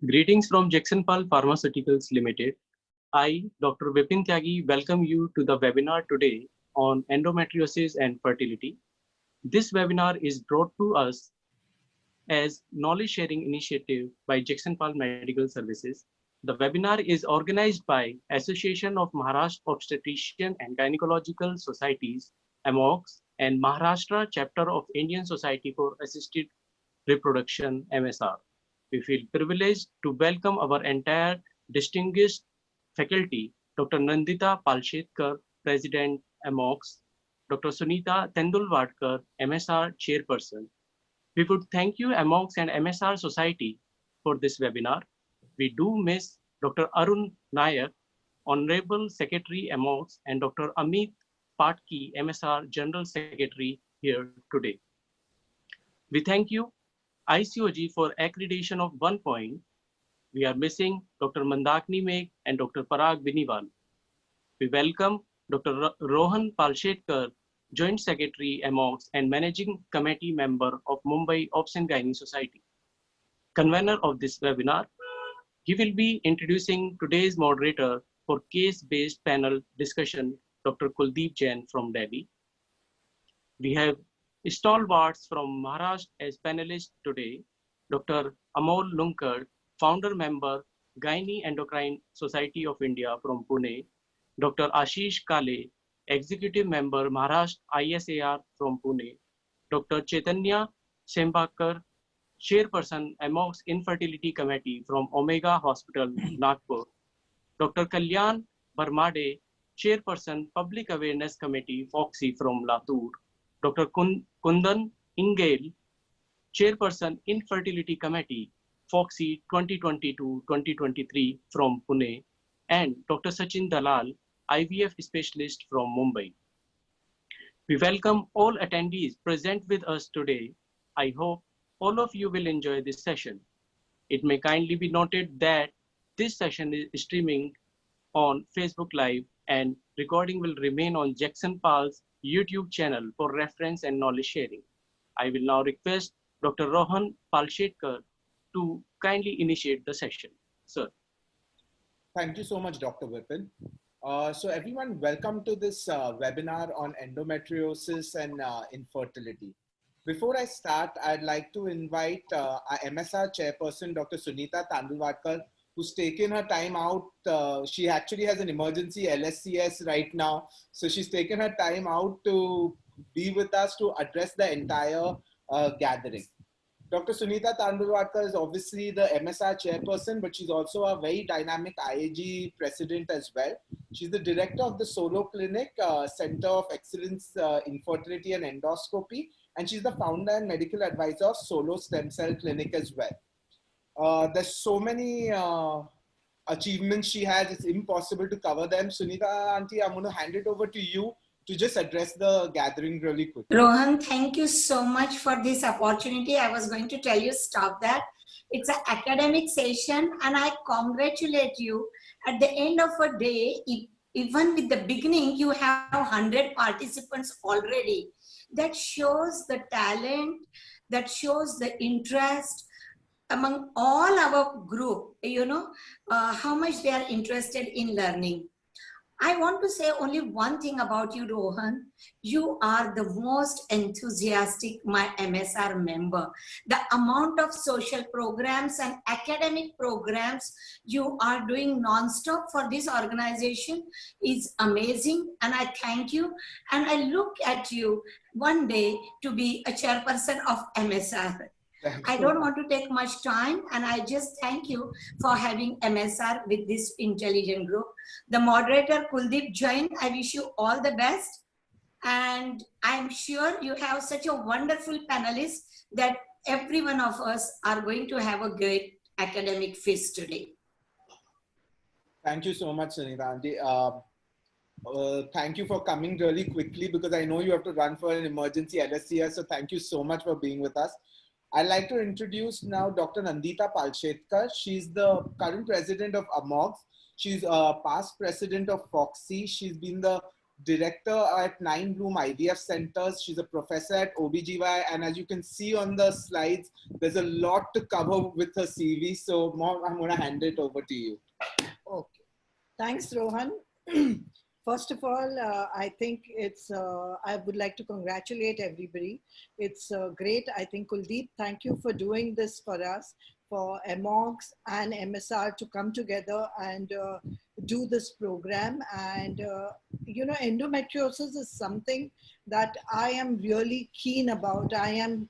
Greetings from Jagsonpal Pharmaceuticals Limited. I, Dr. Vipin Tyagi, welcome you to the webinar today on endometriosis and fertility. This webinar is brought to us as knowledge sharing initiative by Jagsonpal Medical Services. The webinar is organized by Association of Maharashtra Obstetrician and Gynaecological Societies, AMOGS, and Maharashtra chapter of Indian Society for Assisted Reproduction MSR. We feel privileged to welcome our entire distinguished faculty, Dr. Nandita Palshetkar, President, AMOGS, Dr. Sunita Tendulwadkar, MSR Chairperson. We would thank you, AMOGS and MSR Society, for this webinar. We do miss Dr. Arun Nayak, Honorable Secretary, AMOGS, and Dr. Amit Patki, MSR General Secretary, here today. We thank you, ICOG, for accreditation of 1 point. We are missing Dr. Mandakini Meg and Dr. Parag Biniwal. We welcome Dr. Rohan Palshetkar, Joint Secretary, AMOGS, and Managing Committee Member of Mumbai Obs and Gynae Society. Convener of this webinar, he will be introducing today's moderator for case-based panel discussion, Dr. Kuldeep Jain from Delhi. We have stalwarts from Maharashtra as panelists today, Dr. Amol Lunkad, founder member, Gynae Endocrine Society of India from Pune, Dr. Ashish Kale, executive member, Maharashtra ISAR from Pune, Dr. Chaitanya Sembakar, chairperson, AMOGS Infertility Committee from Omega Hospital, Nagpur, Dr. Kalyan Barmade, chairperson, Public Awareness Committee, FOXY from Latur, Dr. Kundan Ingel, chairperson, Infertility Committee, FOXY 2022-2023 from Pune, and Dr. Sachin Dalal, IVF specialist from Mumbai. We welcome all attendees present with us today. I hope all of you will enjoy this session. It may kindly be noted that this session is streaming on Facebook Live and recording will remain on Jagsonpal's YouTube channel for reference and knowledge sharing. I will now request Dr. Rohan Palshetkar to kindly initiate the session. Sir. Thank you so much, Dr. Vipin. So everyone, welcome to this webinar on endometriosis and infertility. Before I start, I'd like to invite our MSR chairperson, Dr. Sunita Tendulwadkar, who's taken her time out. She actually has an emergency LSCS right now. So she's taken her time out to be with us to address the entire gathering. Dr. Sunita Tendulwadkar is obviously the MSR chairperson, but she's also a very dynamic IAG president as well. She's the director of the Solo Clinic, Center of Excellence in Fertility and Endoscopy, and she's the founder and medical advisor of Solo Stem Cell Clinic as well. There's so many achievements she has, it's impossible to cover them. Sunita Auntie, I'm going to hand it over to you to just address the gathering really quickly. Rohan, thank you so much for this opportunity. I was going to tell you, stop that. It's an academic session and I congratulate you. At the end of a day, even with the beginning, you have 100 participants already. That shows the talent, that shows the interest among all our group, how much they are interested in learning. I want to say only one thing about you, Rohan. You are the most enthusiastic, my MSR member. The amount of social programs and academic programs you are doing non-stop for this organization is amazing. And I thank you. And I look at you one day to be a chairperson of MSR. I don't want to take much time and I just thank you for having MSR with this intelligent group. The moderator Kuldeep Jain, I wish you all the best and I'm sure you have such a wonderful panelist that every one of us are going to have a great academic feast today. Thank you so much, Sunita Auntie. Thank you for coming really quickly because I know you have to run for an emergency LSCS, so thank you so much for being with us. I'd like to introduce now Dr. Nandita Palshetkar. She's the current president of AMOGS. She's a past president of FOXY. She's been the director at 9 Bloom IVF Centers. She's a professor at OBGY. And as you can see on the slides, there's a lot to cover with her CV. So Mom, I'm going to hand it over to you. Okay. Thanks, Rohan. First of all, I think I would like to congratulate everybody. It's great. I think, Kuldeep, thank you for doing this for us, for AMOGS and MSR to come together and do this program. And, you know, endometriosis is something that I am really keen about. I am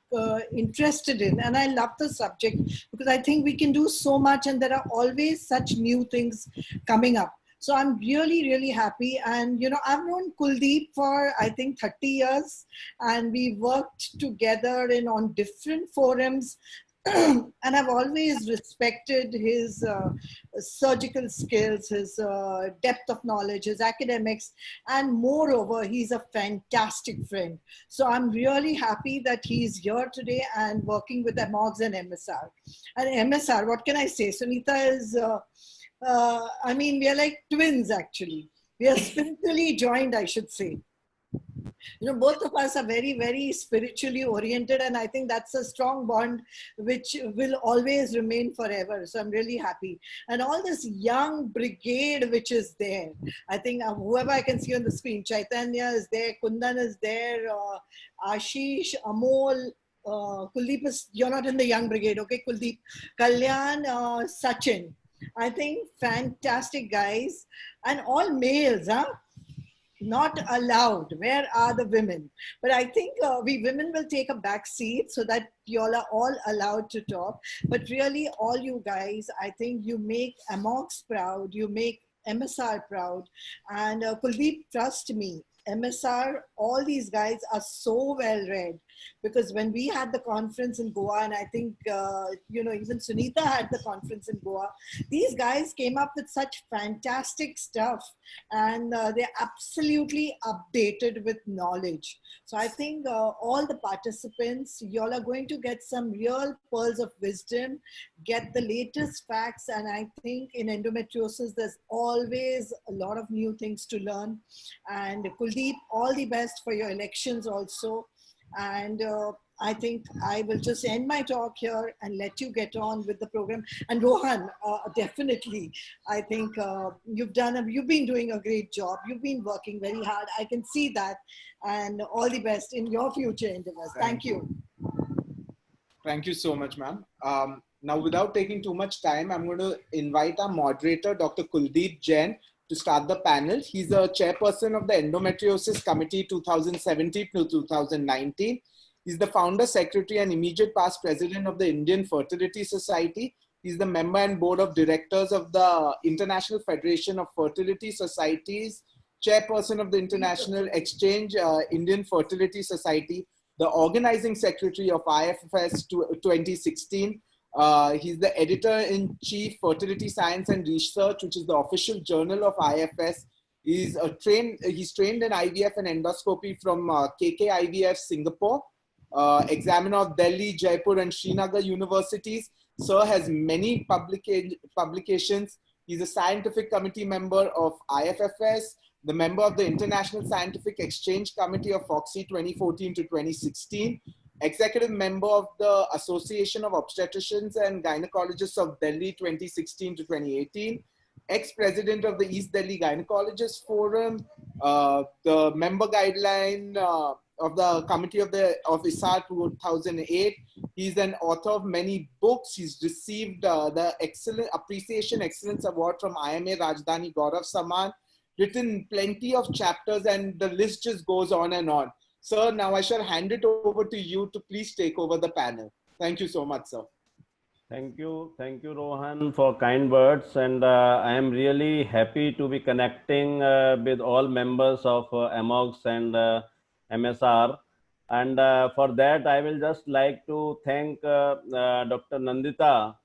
interested in, and I love the subject because I think we can do so much and there are always such new things coming up. So I'm really, really happy. And, you know, I've known Kuldeep for, I think, 30 years, and we worked together on different forums. And I've always respected his surgical skills, his depth of knowledge, his academics, and moreover, he's a fantastic friend. So I'm really happy that he's here today and working with AMOGS and MSR. And MSR, what can I say? Sunita is... I mean, we are like twins, actually. We are spiritually joined, I should say. You know, both of us are very, very spiritually oriented, and I think that's a strong bond which will always remain forever. So I'm really happy. And all this young brigade which is there, I think whoever I can see on the screen, Chaitanya is there, Kundan is there, Ashish, Amol, Kuldeep is, you're not in the young brigade, okay, Kuldeep, Kalyan, Sachin. I think fantastic guys, and all males, huh? Not allowed. Where are the women? But I think we women will take a back seat so that you all are all allowed to talk. But really, all you guys, I think you make AMOGS proud, you make MSR proud. And Kuldeep, trust me, MSR, all these guys are so well read, because when we had the conference in Goa, and I think, you know, even Sunita had the conference in Goa, these guys came up with such fantastic stuff, and they're absolutely updated with knowledge. So I think all the participants, y'all are going to get some real pearls of wisdom, get the latest facts. And I think in endometriosis, there's always a lot of new things to learn. And Kuldeep, all the best for your elections also. And I think I will just end my talk here and let you get on with the program. And Rohan, definitely, I think you've been doing a great job. You've been working very hard. I can see that. And all the best in your future endeavors. Thank you. Thank you so much, ma'am. Now, without taking too much time, I'm going to invite our moderator, Dr. Kuldeep Jain, to start the panel. He's the chairperson of the Endometriosis Committee 2017 to 2019. He's the founder, secretary, and immediate past president of the Indian Fertility Society. He's the member and board of directors of the International Federation of Fertility Societies, chairperson of the International Exchange Indian Fertility Society, the organizing secretary of IFFS 2016. He's the editor-in-chief, Fertility Science and Research, which is the official journal of IFS. He's trained in IVF and endoscopy from KJIVF Singapore, examiner of Delhi, Jaipur, and Srinagar universities. Sir has many publications. He's a scientific committee member of IFFS, the member of the International Scientific Exchange Committee of FOXI 2014 to 2016, executive member of the Association of Obstetricians and Gynaecologists of Delhi 2016 to 2018, ex-president of the East Delhi Gynaecologists Forum, the member guideline of the committee of ISAR 2008. He's an author of many books. He's received the Appreciation Excellence Award from IMA Rajdhani Gaurav Samman, written plenty of chapters, and the list just goes on and on. Sir, now I shall hand it over to you to please take over the panel. Thank you so much, sir. Thank you, Rohan, for kind words. And I am really happy to be connecting with all members of AMOGS and MSR. And for that, I will just like to thank Dr. Nandita,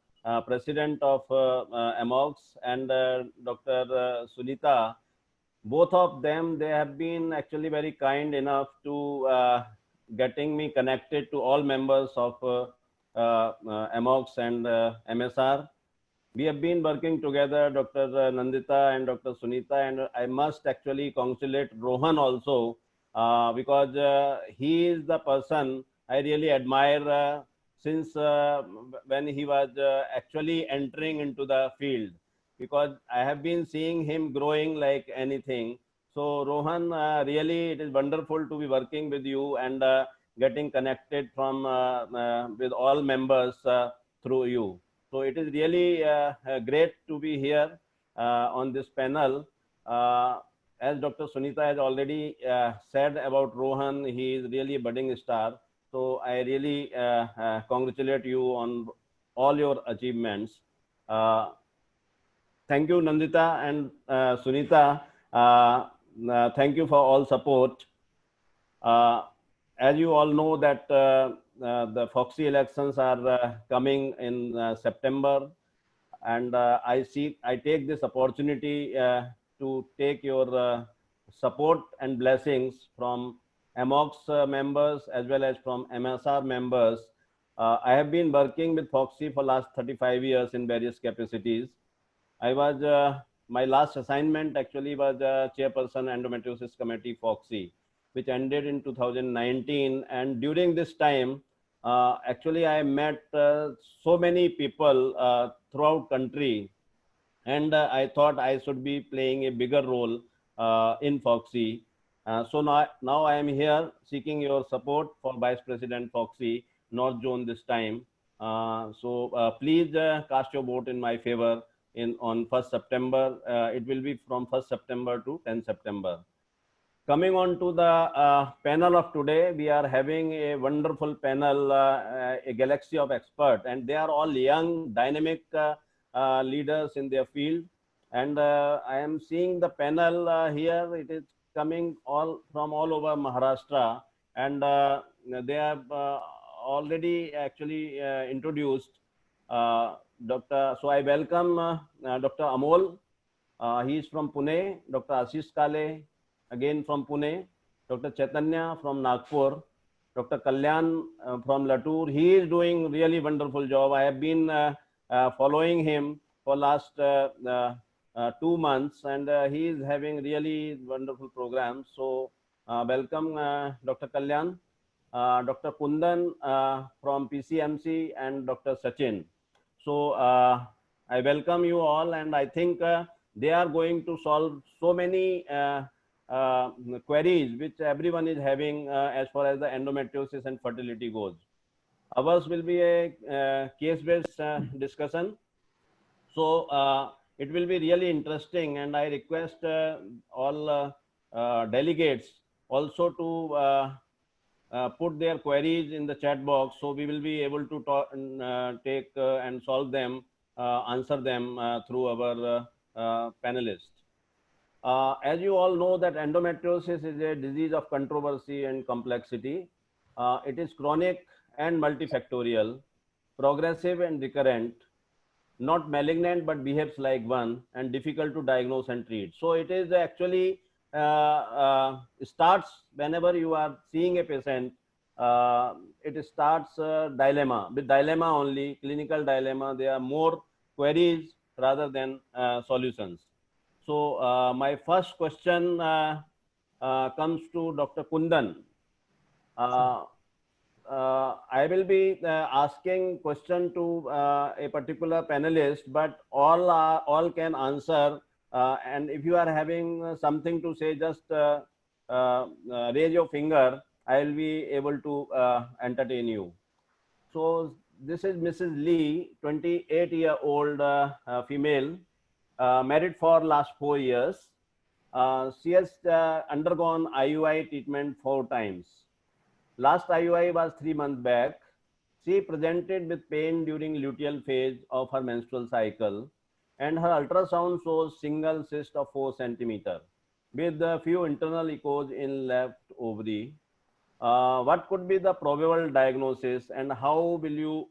President of AMOGS, and Dr. Sunita. Both of them, they have been actually very kind enough to getting me connected to all members of AMOGS and MSR. We have been working together, Dr. Nandita and Dr. Sunita, and I must actually congratulate Rohan also, because he is the person I really admire since when he was actually entering into the field, because I have been seeing him growing like anything. So Rohan, really it is wonderful to be working with you and getting connected from with all members through you. So it is really great to be here on this panel. As Dr. Sunita has already said about Rohan, he is really a budding star. So I really congratulate you on all your achievements. Thank you, Nandita and Sunita. Thank you for all support. As you all know that the Foxy elections are coming in September, and I take this opportunity to take your support and blessings from AMOGS members as well as from MSR members. I have been working with Foxy for last 35 years in various capacities. I was my last assignment actually was chairperson endometriosis committee Foxy, which ended in 2019. And during this time, actually I met so many people throughout country, and I thought I should be playing a bigger role in Foxy. So now I am here seeking your support for Vice President Foxy North Zone this time. Please cast your vote in my favor on 1st September. It will be from 1st September to 10th September. Coming on to the panel of today, we are having a wonderful panel, a galaxy of experts, and they are all young, dynamic leaders in their field. And I am seeing the panel here. It is coming from all over Maharashtra, and they have already actually introduced Dr. So I welcome Dr. Amol. He is from Pune. Dr. Ashish Kale, again from Pune. Dr. Chaitanya from Nagpur. Dr. Kalyan from Latur. He is doing really wonderful job. I have been following him for last 2 months, and he is having really wonderful programs. So welcome Dr. Kalyan, Dr. Kundan from PCMC, and Dr. Sachin. So I welcome you all, and I think they are going to solve so many queries which everyone is having as far as the endometriosis and fertility goes. Ours will be a case-based discussion. So it will be really interesting, and I request all delegates also to put their queries in the chat box, so we will be able to take and solve them, answer them through our panelists. As you all know that endometriosis is a disease of controversy and complexity. It is chronic and multifactorial, progressive and recurrent, not malignant but behaves like one, and difficult to diagnose and treat. So it is actually starts whenever you are seeing a patient. It starts dilemma, with dilemma only, clinical dilemma. There are more queries rather than solutions. So my first question comes to Dr. Kundan. I will be asking question to a particular panelist, but all can answer. And if you are having something to say, just raise your finger. I will be able to entertain you. So this is Mrs. Lee, 28-year-old female, married for last 4 years. She has undergone IUI treatment 4 times. Last IUI was 3 months back. She presented with pain during luteal phase of her menstrual cycle, and her ultrasound shows single cyst of 4 centimeter with a few internal echoes in left ovary. What could be the probable diagnosis, and how will you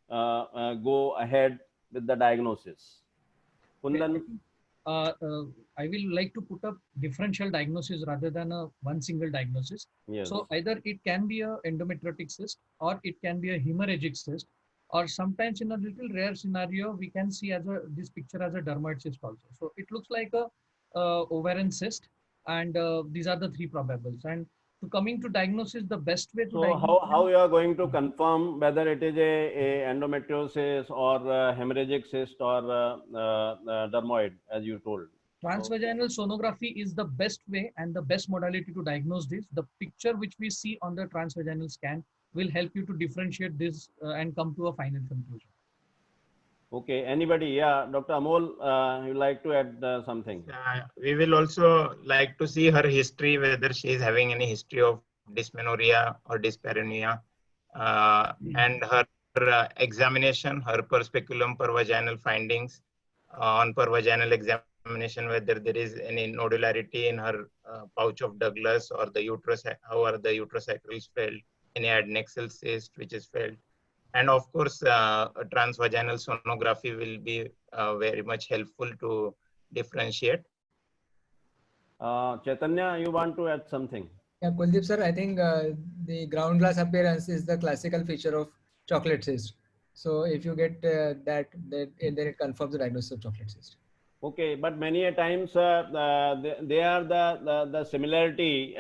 go ahead with the diagnosis? Kundan? I will like to put up differential diagnosis rather than one single diagnosis. Yes. So either it can be a endometriotic cyst or it can be a hemorrhagic cyst. or sometimes in a little rare scenario, we can see this picture as a dermoid cyst also. So it looks like a ovarian cyst, and these are the 3 probables. And to coming to diagnosis, the best way to So diagnose how you are going to confirm whether it is a endometriosis or a hemorrhagic cyst or dermoid, as you told? Transvaginal sonography is the best way and the best modality to diagnose this. The picture which we see on the transvaginal scan will help you to differentiate this and come to a final conclusion. Okay, anybody? Yeah, Dr. Amol, you like to add something? We will also like to see her history, whether she is having any history of dysmenorrhea or dyspareunia, and her examination, her per speculum, per vaginal findings on per vaginal examination, whether there is any nodularity in her pouch of Douglas or the uterus, how are the uterosacrals felt, any adnexal cyst which is felt. And of course, a transvaginal sonography will be very much helpful to differentiate. Chaitanya, you want to add something? Yeah, Kuldeep sir, I think the ground glass appearance is the classical feature of chocolate cyst. So if you get that, then it confirms the diagnosis of chocolate cyst. Okay, but many a times they are the similarity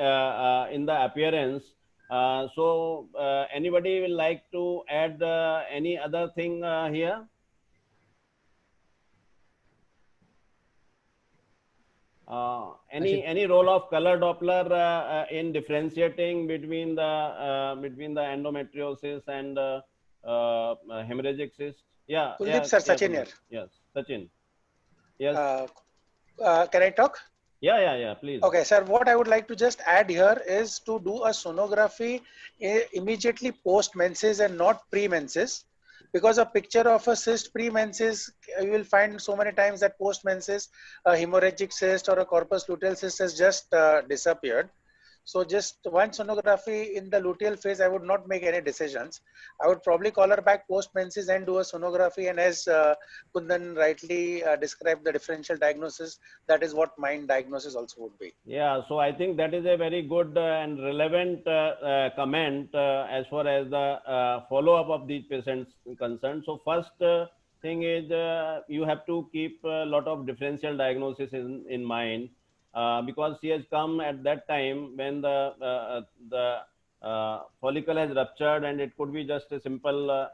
in the appearance. So anybody will like to add any other thing here? Any role of color Doppler in differentiating between the endometriosis and hemorrhagic cyst? Yeah. Kuldeep sir, Sachin here. Yes, Sachin. Yes. Can I talk? Yeah, please. Okay, sir, what I would like to just add here is to do a sonography immediately post-menses and not pre-menses, because a picture of a cyst pre-menses, you will find so many times that post-menses, a hemorrhagic cyst or a corpus luteal cyst has just disappeared. So just one sonography in the luteal phase, I would not make any decisions. I would probably call her back post-menses and do a sonography. And as Kundan rightly described the differential diagnosis, that is what my diagnosis also would be. Yeah, so I think that is a very good and relevant comment as far as the follow-up of these patients concerned. So first thing is you have to keep a lot of differential diagnosis in mind. Because she has come at that time when the follicle has ruptured and it could be just a simple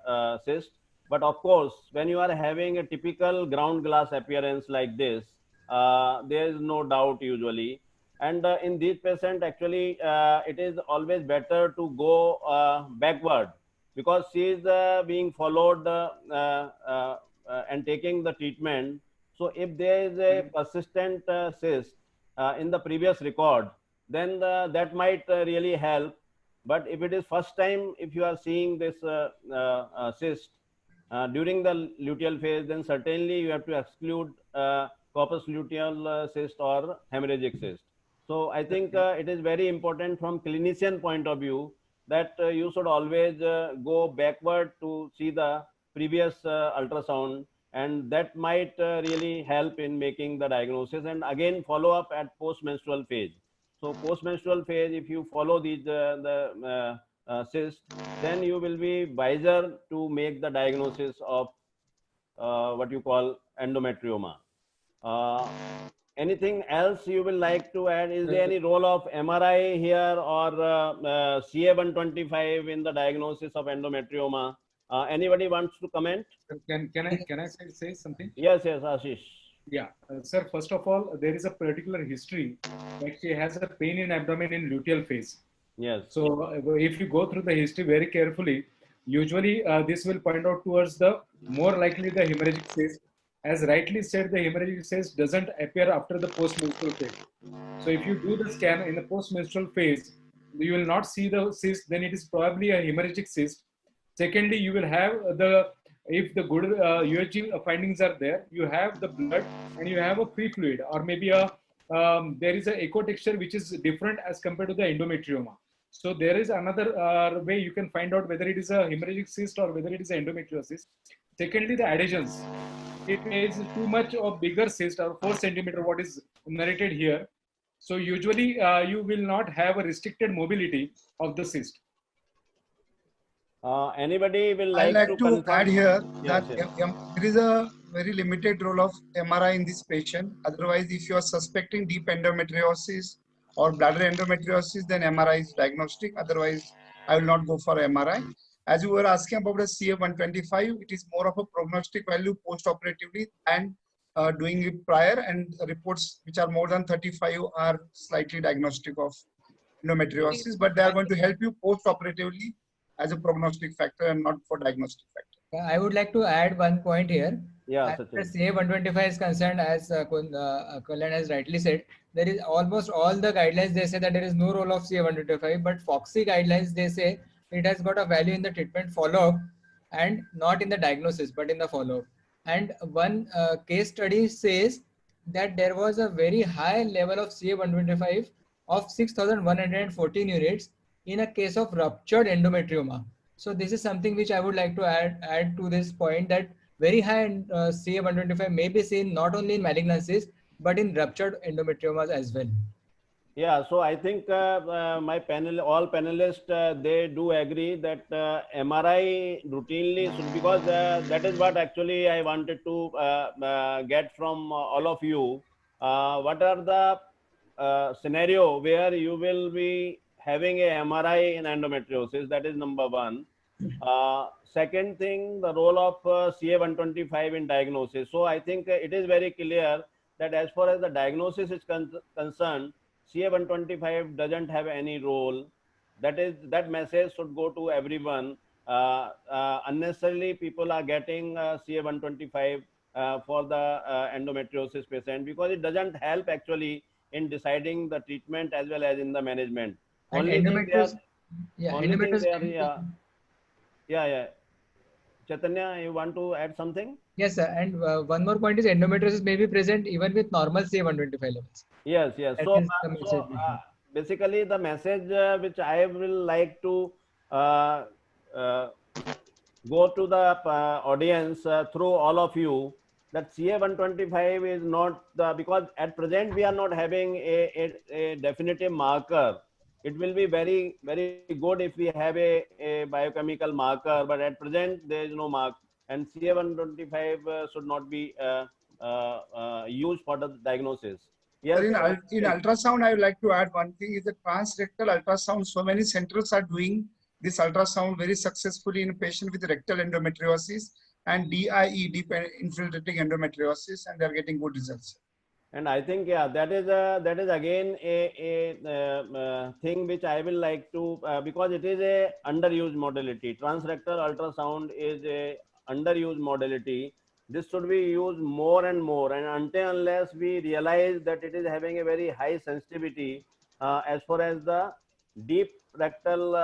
cyst. But of course, when you are having a typical ground glass appearance like this, there is no doubt usually. And in these patients, actually, it is always better to go backward, because she is being followed and taking the treatment. So if there is a persistent cyst in the previous record, then that might really help. But if it is first time, if you are seeing this cyst during the luteal phase, then certainly you have to exclude corpus luteal cyst or hemorrhagic cyst. So I think it is very important from clinician point of view that you should always go backward to see the previous ultrasound, and that might really help in making the diagnosis. And again, follow up at post-menstrual phase. So post-menstrual phase, if you follow these cysts, then you will be wiser to make the diagnosis of what you call endometrioma. Anything else you will like to add? Is there any role of MRI here or CA125 in the diagnosis of endometrioma? Anybody wants to comment? Can I say something? Yes, Ashish. Yeah, sir. First of all, there is a particular history that she has a pain in abdomen in luteal phase. Yes. So if you go through the history very carefully, usually this will point out towards the more likely the hemorrhagic cyst. As rightly said, the hemorrhagic cyst doesn't appear after the post-menstrual phase. So if you do the scan in the post-menstrual phase, you will not see the cyst. Then it is probably a hemorrhagic cyst. Secondly, you will have if the good UHG findings are there, you have the blood and you have a free fluid, or maybe there is an echo texture which is different as compared to the endometrioma. So there is another way you can find out whether it is a hemorrhagic cyst or whether it is endometriosis. Secondly, the adhesions. If it is too much of bigger cyst or 4 centimeter, what is narrated here. So usually you will not have a restricted mobility of the cyst. Anybody will I like like to confirm? add here Yes, that yes. there is a very limited role of MRI in this patient. Otherwise, if you are suspecting deep endometriosis or bladder endometriosis, then MRI is diagnostic. Otherwise, I will not go for MRI. As you were asking about the CA125, it is more of a prognostic value post-operatively and doing it prior, and reports which are more than 35 are slightly diagnostic of endometriosis, but they are going to help you post-operatively as a prognostic factor and not for diagnostic factor. I would like to add one point here. Yeah, As Sachin. the CA125 is concerned, as Kullan has rightly said, there is almost all the guidelines, they say that there is no role of CA125, but Foxy guidelines, they say it has got a value in the treatment follow-up and not in the diagnosis, but in the follow-up. And one case study says that there was a very high level of CA125 of 6,114 units in a case of ruptured endometrioma. So this is something which I would like to add to this point, that very high CA125 may be seen not only in malignancies, but in ruptured endometriomas as well. Yeah, so I think all panelists, they do agree that MRI routinely should, because that is what actually I wanted to get from all of you. What are the scenario where you will be having a MRI in endometriosis? That is number one. Second thing, the role of CA125 in diagnosis. So I think it is very clear that as far as the diagnosis is concerned, CA125 doesn't have any role. That message should go to everyone. Unnecessarily, people are getting CA125 for the endometriosis patient, because it doesn't help actually in deciding the treatment as well as in the management. And Only thing they are, yeah. Chaitanya, you want to add something? Yes, sir. And one more point is endometriosis may be present even with normal CA125 levels. Yes. So, basically the message which I will like to go to the audience through all of you, that CA125 is not because at present we are not having a definitive marker. It will be very, very good if we have a biochemical marker, but at present there is no mark, and CA125 should not be used for the diagnosis. Yes, in ultrasound, I would like to add one thing is the transrectal ultrasound. So many centers are doing this ultrasound very successfully in a patient with rectal endometriosis and DIE, deep infiltrating endometriosis, and they are getting good results. And I think, yeah, that is again a thing which I will like to, because it is a underused modality. Transrectal ultrasound is a underused modality. This should be used more and more, and until unless we realize that it is having a very high sensitivity as far as the deep rectal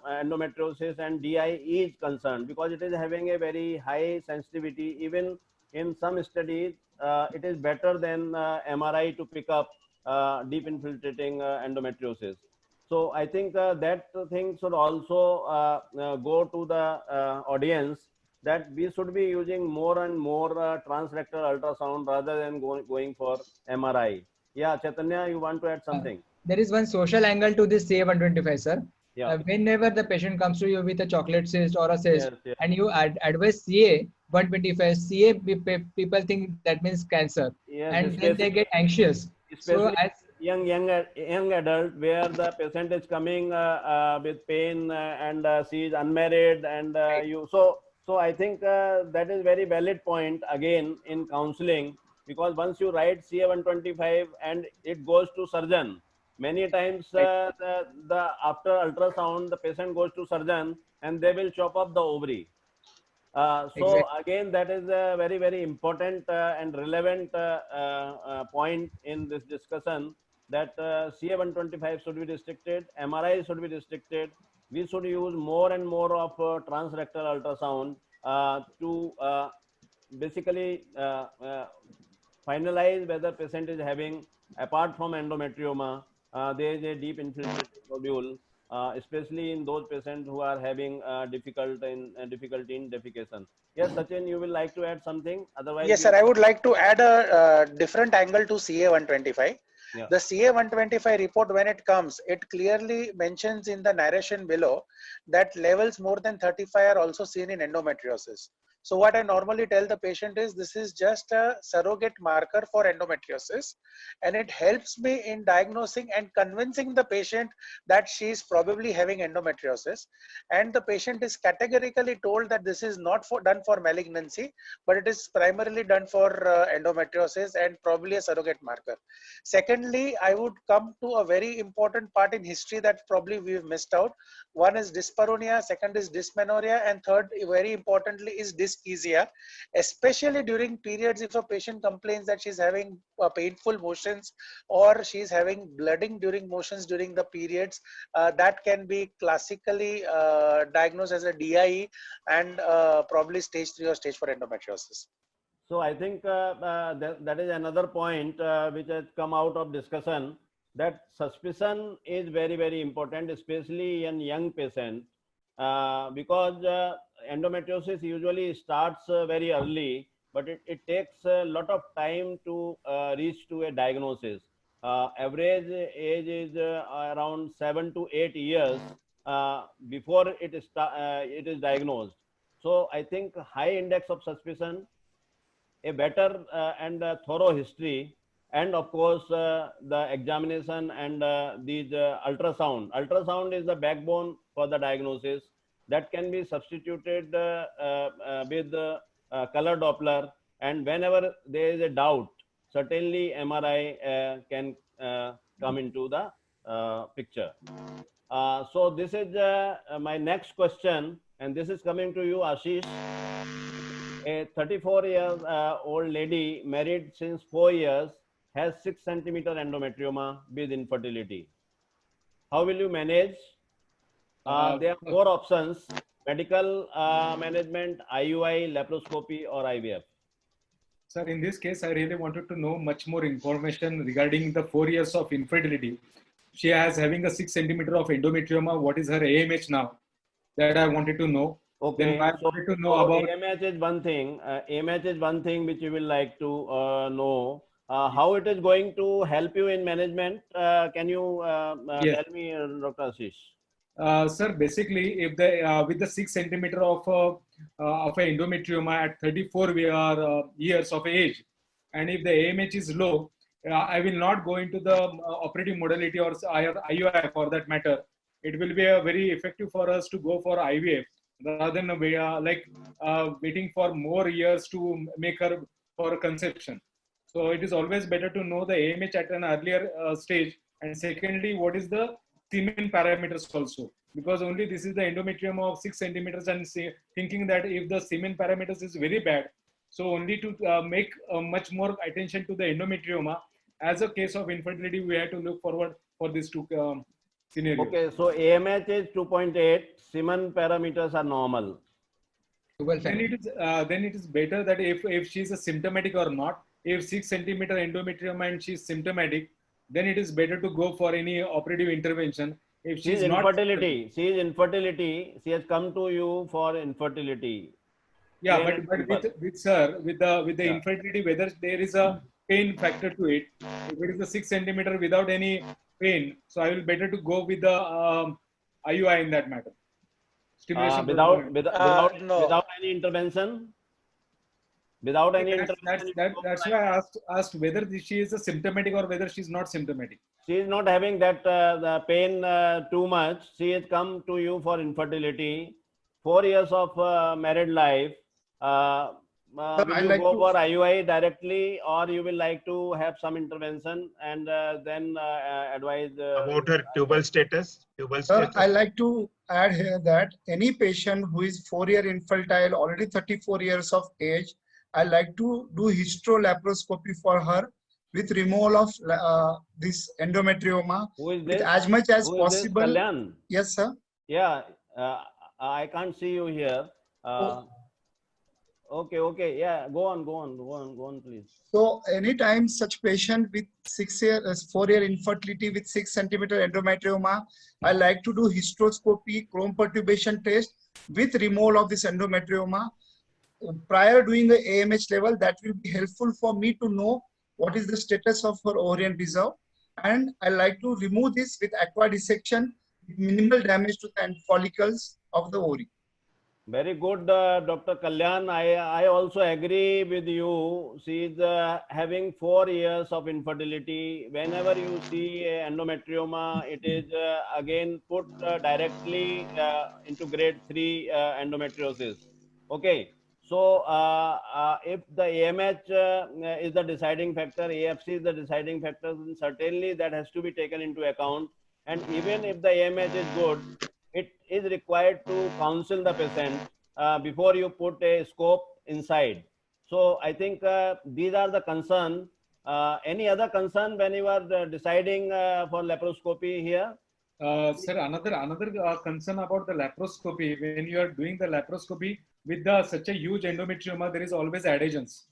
endometriosis and DIE is concerned, because it is having a very high sensitivity. Even in some studies, it is better than MRI to pick up deep infiltrating endometriosis. So I think that thing should also go to the audience, that we should be using more and more transrectal ultrasound rather than going for MRI. Yeah, Chaitanya, you want to add something? There is one social angle to this CA125, sir. Yeah. Whenever the patient comes to you with a chocolate cyst or a cyst, yes. and you advise CA125, CA people think that means cancer, and then they get anxious. Especially young adult, where the patient is coming with pain and she is unmarried, and so I think that is very valid point again in counseling, because once you write CA125 and it goes to surgeon, many times the after ultrasound the patient goes to surgeon and they will chop up the ovary. So again, that is a very, very important and relevant point in this discussion, that CA125 should be restricted, MRI should be restricted. We should use more and more of transrectal ultrasound to basically finalize whether patient is having, apart from endometrioma, there is a deep infiltrating nodule, especially in those patients who are having difficulty in defecation. Yes, Sachin, you will like to add something? Otherwise, yes, sir. I would like to add a different angle to CA125. Yeah. The CA125 report, when it comes, it clearly mentions in the narration below that levels more than 35 are also seen in endometriosis. So what I normally tell the patient is this is just a surrogate marker for endometriosis, and it helps me in diagnosing and convincing the patient that she is probably having endometriosis. And the patient is categorically told that this is not done for malignancy, but it is primarily done for endometriosis and probably a surrogate marker. Secondly, I would come to a very important part in history that probably we've missed out. One is dyspareunia, second is dysmenorrhea, and third, very importantly, is dyschezia, especially during periods if a patient complains that she's having painful motions or she's having blooding during motions during the periods. That can be classically diagnosed as a DIE and probably stage 3 or stage 4 endometriosis. So I think that is another point which has come out of discussion, that suspicion is very, very important, especially in young patients, because endometriosis usually starts very early, but it takes a lot of time to reach to a diagnosis. Average age is around 7 to 8 years before it is diagnosed. So I think high index of suspicion, a better and thorough history, and of course the examination and these ultrasound. Ultrasound is the backbone for the diagnosis, that can be substituted with color Doppler, and whenever there is a doubt, certainly MRI can come into the picture. So this is my next question, and this is coming to you, Ashish. A 34-year-old lady, married since 4 years, has 6 centimeter endometrioma with infertility. How will you manage? There are 4 options: medical management, IUI, laparoscopy, or IVF. Sir, in this case, I really wanted to know much more information regarding the 4 years of infertility. She has having a 6 centimeter of endometrioma. What is her AMH now? That I wanted to know. Okay, then I wanted to know about AMH is one thing. AMH is one thing which you will like to know. How it is going to help you in management? Can you yes. tell me, Dr. Ashish? Sir, basically, if the with the 6 centimeter of a endometrioma at 34 years of age, and if the AMH is low, I will not go into the operative modality or IUI for that matter. It will be very effective for us to go for IVF rather than waiting for more years to make her for conception. So it is always better to know the AMH at an earlier stage. And secondly, what is the semen parameters also, because only this is the endometrioma of 6 centimeters, and thinking that if the semen parameters is very bad, so only to make much more attention to the endometrioma. As a case of infertility, we have to look forward for these two scenarios. Okay, so AMH is 2.8, semen parameters are normal. Then it is better that if she is a symptomatic or not. If 6 centimeter endometrioma and she is symptomatic, then it is better to go for any operative intervention. If she is infertility, she is infertility. She has come to you for infertility. Yeah, but with the infertility, whether there is a pain factor to it, if it is a 6 centimeter without any pain, so I will better to go with the IUI in that matter. Stimulation without any intervention. Without any intervention. That's why I asked whether she is a symptomatic or whether she is not symptomatic. She is not having that the pain too much. She has come to you for infertility. 4 years of married life. Will you go for IUI directly, or you will like to have some intervention and then advise about her tubal status? Sir, I like to add here that any patient who is 4-year infertile, already 34 years of age, I like to do hysterolaparoscopy for her with removal of this endometrioma with as much as possible. Yes, sir. Yeah, I can't see you here. Okay, yeah, go on, please. So anytime such patient with 4-year infertility with 6 centimeter endometrioma, I like to do hysteroscopy, chrome perturbation test with removal of this endometrioma. Prior doing the AMH level, that will be helpful for me to know what is the status of her ovarian reserve. And I like to remove this with aqua dissection with minimal damage to the end follicles of the ovary. Very good, Dr. Kalyan. I also agree with you. She is having 4 years of infertility. Whenever you see endometrioma, it is again put directly into grade 3 endometriosis. Okay. So if the AMH is the deciding factor, AFC is the deciding factor, then certainly that has to be taken into account. And even if the AMH is good, it is required to counsel the patient before you put a scope inside. So I think these are the concerns. Any other concern when you are deciding for laparoscopy here? Sir, another concern about the laparoscopy, when you are doing the laparoscopy with such a huge endometrioma, there is always adhesions.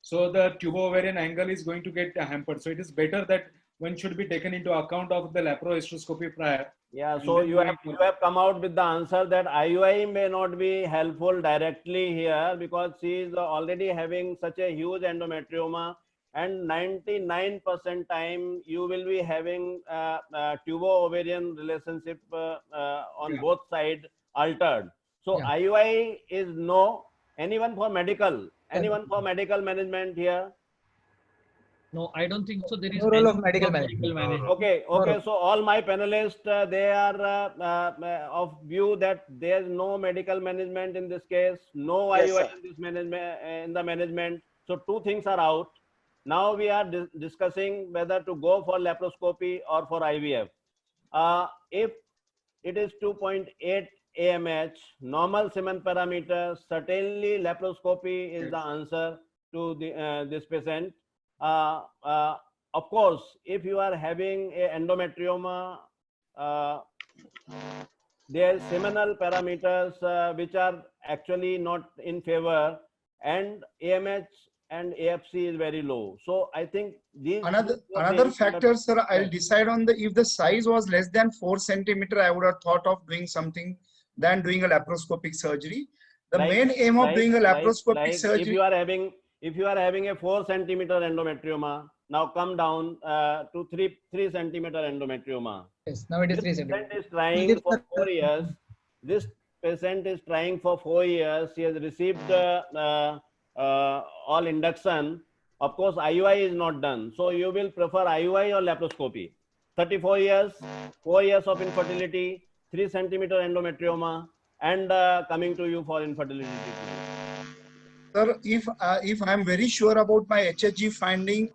So the tubo-ovarian angle is going to get hampered. So it is better that one should be taken into account of the laparoscopy prior. Yeah, so you have come out with the answer that IUI may not be helpful directly here because she is already having such a huge endometrioma, and 99% time you will be having tubo-ovarian relationship on both sides altered. So IUI is no. Anyone for medical? Anyone for medical management here? No, I don't think so. There is no role of medical management. Okay, okay. So all my panelists, they are of view that there is no medical management in this case, no IUI in this management, in the management. So two things are out. Now we are discussing whether to go for laparoscopy or for IVF. If it is 2.8 AMH, normal semen parameter, certainly laparoscopy is the answer to this patient. Of course, if you are having a endometrioma, there are seminal parameters which are actually not in favor, and AMH and AFC is very low. So I think these another factor, sir, I'll decide on if the size was less than 4 centimeter, I would have thought of doing something than doing a laparoscopic surgery. The main aim of doing a laparoscopic surgery. If you are having a 4 centimeter endometrioma, now come down to 3 centimeter endometrioma. Yes, now it is 3 centimeters. This patient is trying for 4 years. This patient is trying for 4 years. She has received all induction. Of course, IUI is not done. So you will prefer IUI or laparoscopy. 34 years, 4 years of infertility, 3 centimeter endometrioma, and coming to you for infertility treatment. Sir, if I'm very sure about my HHG finding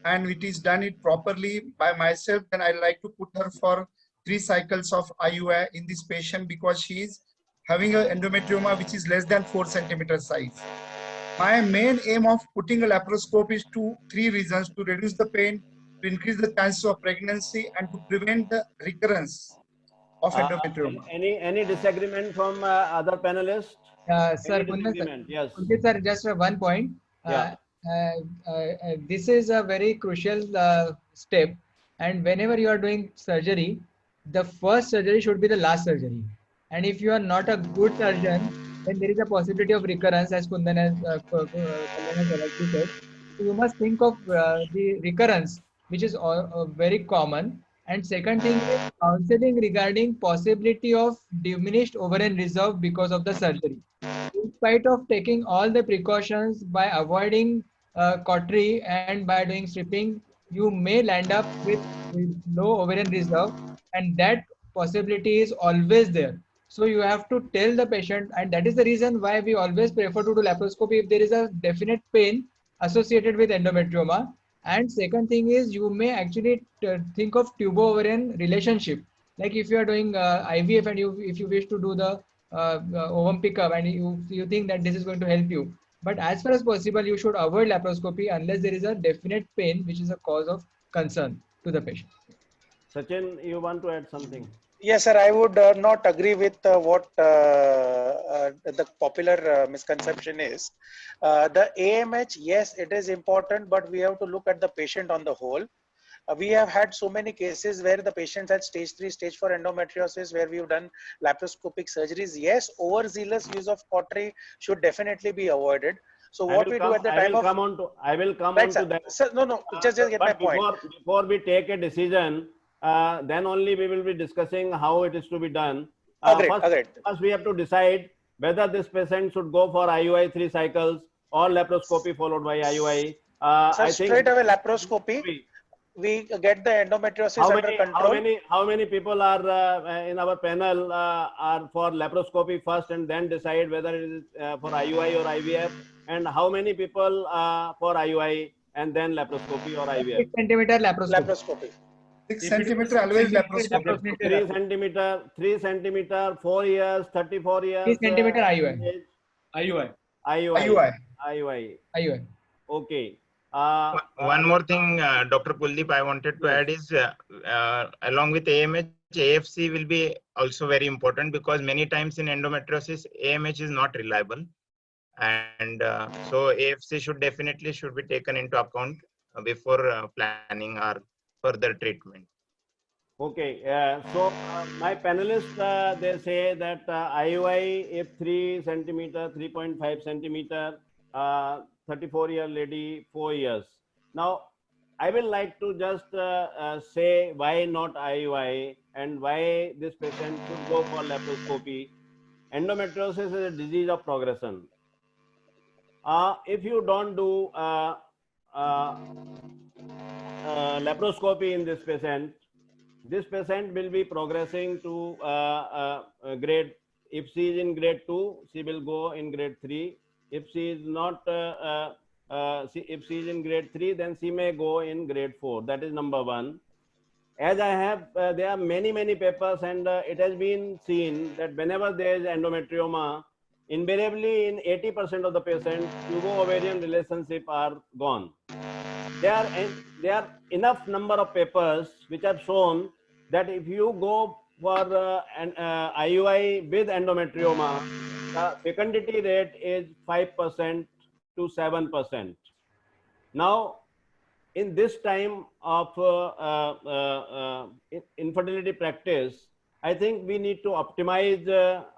and it is done it properly by myself, then I like to put her for 3 cycles of IUI in this patient because she is having an endometrioma which is less than 4 centimeter size. My main aim of putting a laparoscope is 3 reasons: to reduce the pain, to increase the chances of pregnancy, and to prevent the recurrence of endometrioma. Any disagreement from other panelists? Sir, yes. Sir, just one point. This is a very crucial step, and whenever you are doing surgery, the first surgery should be the last surgery. And if you are not a good surgeon, then there is a possibility of recurrence, as Kundan has already said. So you must think of the recurrence, which is very common. And second thing is counseling regarding possibility of diminished ovarian reserve because of the surgery. In spite of taking all the precautions by avoiding cautery and by doing stripping, you may land up with low ovarian reserve, and that possibility is always there. So you have to tell the patient, and that is the reason why we always prefer to do laparoscopy if there is a definite pain associated with endometrioma. And second thing is, you may actually think of tubo-ovarian relationship. Like if you are doing IVF and if you wish to do the ovum pickup and you think that this is going to help you. But as far as possible, you should avoid laparoscopy unless there is a definite pain which is a cause of concern to the patient. Sachin, you want to add something? Yes, sir. I would not agree with what the popular misconception is. The AMH, yes, it is important, but we have to look at the patient on the whole. We have had so many cases where the patients had stage 3, stage 4 endometriosis, where we've done laparoscopic surgeries. Yes, overzealous use of cautery should definitely be avoided. So what we do at the time of, I will come right, on sir. to that. Sir, no, just get my point. Before we take a decision, then only we will be discussing how it is to be done. Agreed. First we have to decide whether this patient should go for IUI 3 cycles or laparoscopy followed by IUI. Sir, straight away laparoscopy. We get the endometriosis under control. How many people are in our panel are for laparoscopy first and then decide whether it is for IUI or IVF, and how many people for IUI and then laparoscopy or IVF? 6 centimeter laparoscopy. 6 centimeter always laparoscopy. 3 centimeter, 4 years, 34 years. 3 centimeter IUI. IUI. Okay. One more thing, Dr. Kuldeep, I wanted to add is along with AMH, AFC will be also very important, because many times in endometriosis, AMH is not reliable. And so AFC should be taken into account before planning our further treatment. Okay, so my panelists, they say that IUI, if 3 centimeter, 3.5 centimeter, 34-year lady, 4 years. Now, I will like to just say why not IUI and why this patient should go for laparoscopy. Endometriosis is a disease of progression. If you don't do laparoscopy in this patient will be progressing to grade. If she is in grade 2, she will go in grade 3. If she is not, if she is in grade 3, then she may go in grade 4. That is number one. As I have, there are many papers, and it has been seen that whenever there is endometrioma, invariably in 80% of the patients, tubo-ovarian relationship are gone. There are enough number of papers which have shown that if you go for an IUI with endometrioma, the fecundity rate is 5% to 7%. Now, in this time of infertility practice, I think we need to optimize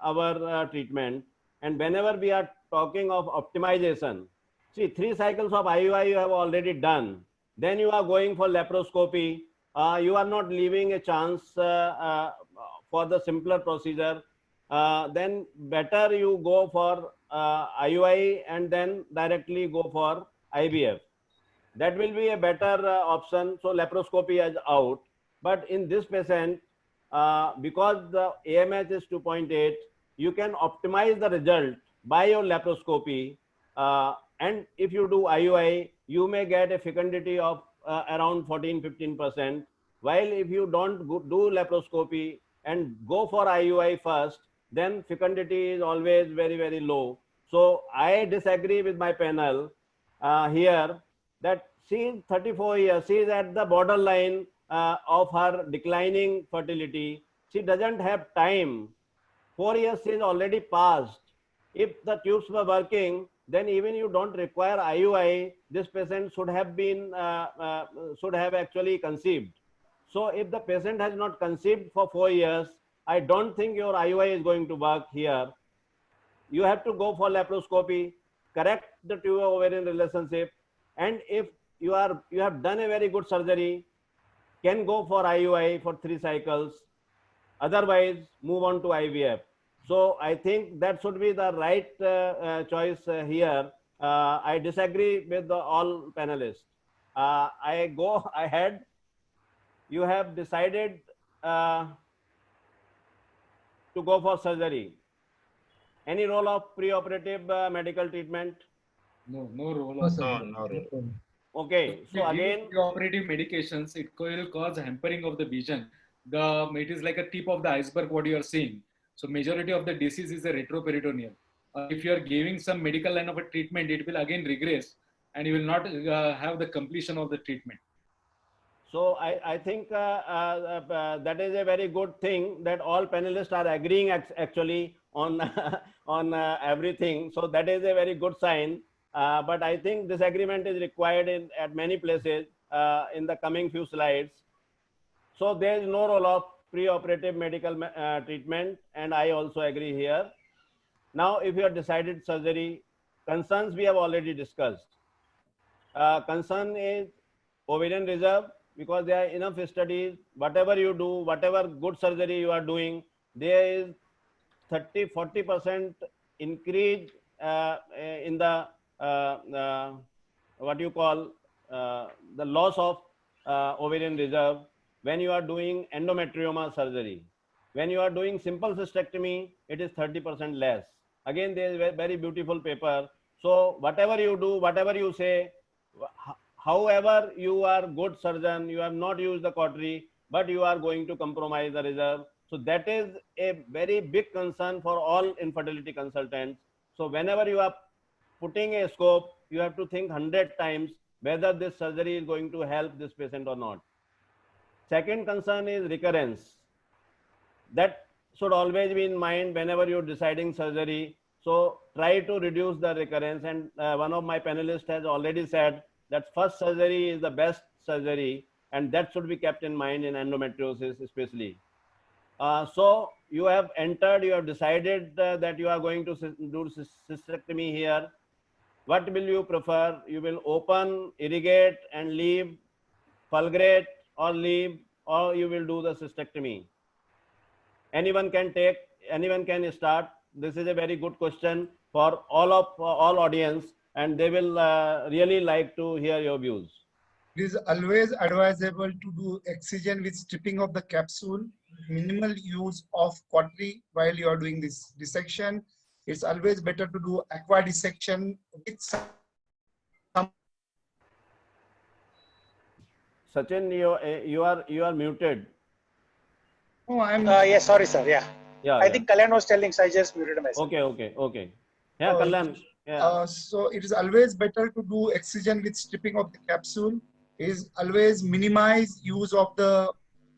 our treatment. And whenever we are talking of optimization, see, 3 cycles of IUI you have already done. Then you are going for laparoscopy. You are not leaving a chance for the simpler procedure. Then better you go for IUI and then directly go for IVF. That will be a better option. So laparoscopy is out. But in this patient, because the AMH is 2.8, you can optimize the result by your laparoscopy. And if you do IUI, you may get a fecundity of around 14-15%. While if you don't do laparoscopy and go for IUI first, then fecundity is always very low. So I disagree with my panel here that she is 34 years. She is at the borderline of her declining fertility. She doesn't have time. 4 years is already passed. If the tubes were working, then even you don't require IUI, this patient should have been, should have actually conceived. So if the patient has not conceived for 4 years, I don't think your IUI is going to work here. You have to go for laparoscopy, correct the tubo-ovarian relationship, and if you have done a very good surgery, can go for IUI for 3 cycles. Otherwise, move on to IVF. So I think that should be the right choice here. I disagree with all panelists. I go ahead. You have decided to go for surgery. Any role of preoperative medical treatment? No role of surgery. No role. Okay, so again, preoperative medications, it will cause hampering of the vision. It is like a tip of the iceberg what you are seeing. So majority of the disease is a retroperitoneal. If you are giving some medical line of a treatment, it will again regress and you will not have the completion of the treatment. So I think that is a very good thing that all panelists are agreeing actually on on everything. So that is a very good sign. But I think disagreement is required at many places in the coming few slides. So there is no role of preoperative medical treatment, and I also agree here. Now, if you have decided surgery, concerns we have already discussed. Concern is ovarian reserve, because there are enough studies. Whatever you do, whatever good surgery you are doing, there is 30-40% increase in the what you call the loss of ovarian reserve when you are doing endometrioma surgery. When you are doing simple cystectomy, it is 30% less. Again, there is a very beautiful paper. So whatever you do, whatever you say, however you are good surgeon, you have not used the cautery, but you are going to compromise the reserve. So that is a very big concern for all infertility consultants. So whenever you are putting a scope, you have to think 100 times whether this surgery is going to help this patient or not. Second concern is recurrence. That should always be in mind whenever you're deciding surgery. So try to reduce the recurrence. And one of my panelists has already said that first surgery is the best surgery, and that should be kept in mind in endometriosis especially. So you have entered, you have decided that you are going to do cystectomy here. What will you prefer? You will open, irrigate and leave, fulgurate or leave, or you will do the cystectomy? Anyone can take, anyone can start. This is a very good question for all audience, and they will really like to hear your views. It is always advisable to do excision with stripping of the capsule, minimal use of cautery while you are doing this dissection. It's always better to do aqua dissection with some. Sachin, you are muted. Oh, I'm. Yeah, sorry, sir. Yeah. I Yeah. think Kalyan was telling, so I just muted myself. Okay. Yeah, Kalyan. Yeah. So it is always better to do excision with stripping of the capsule. Is always minimize use of the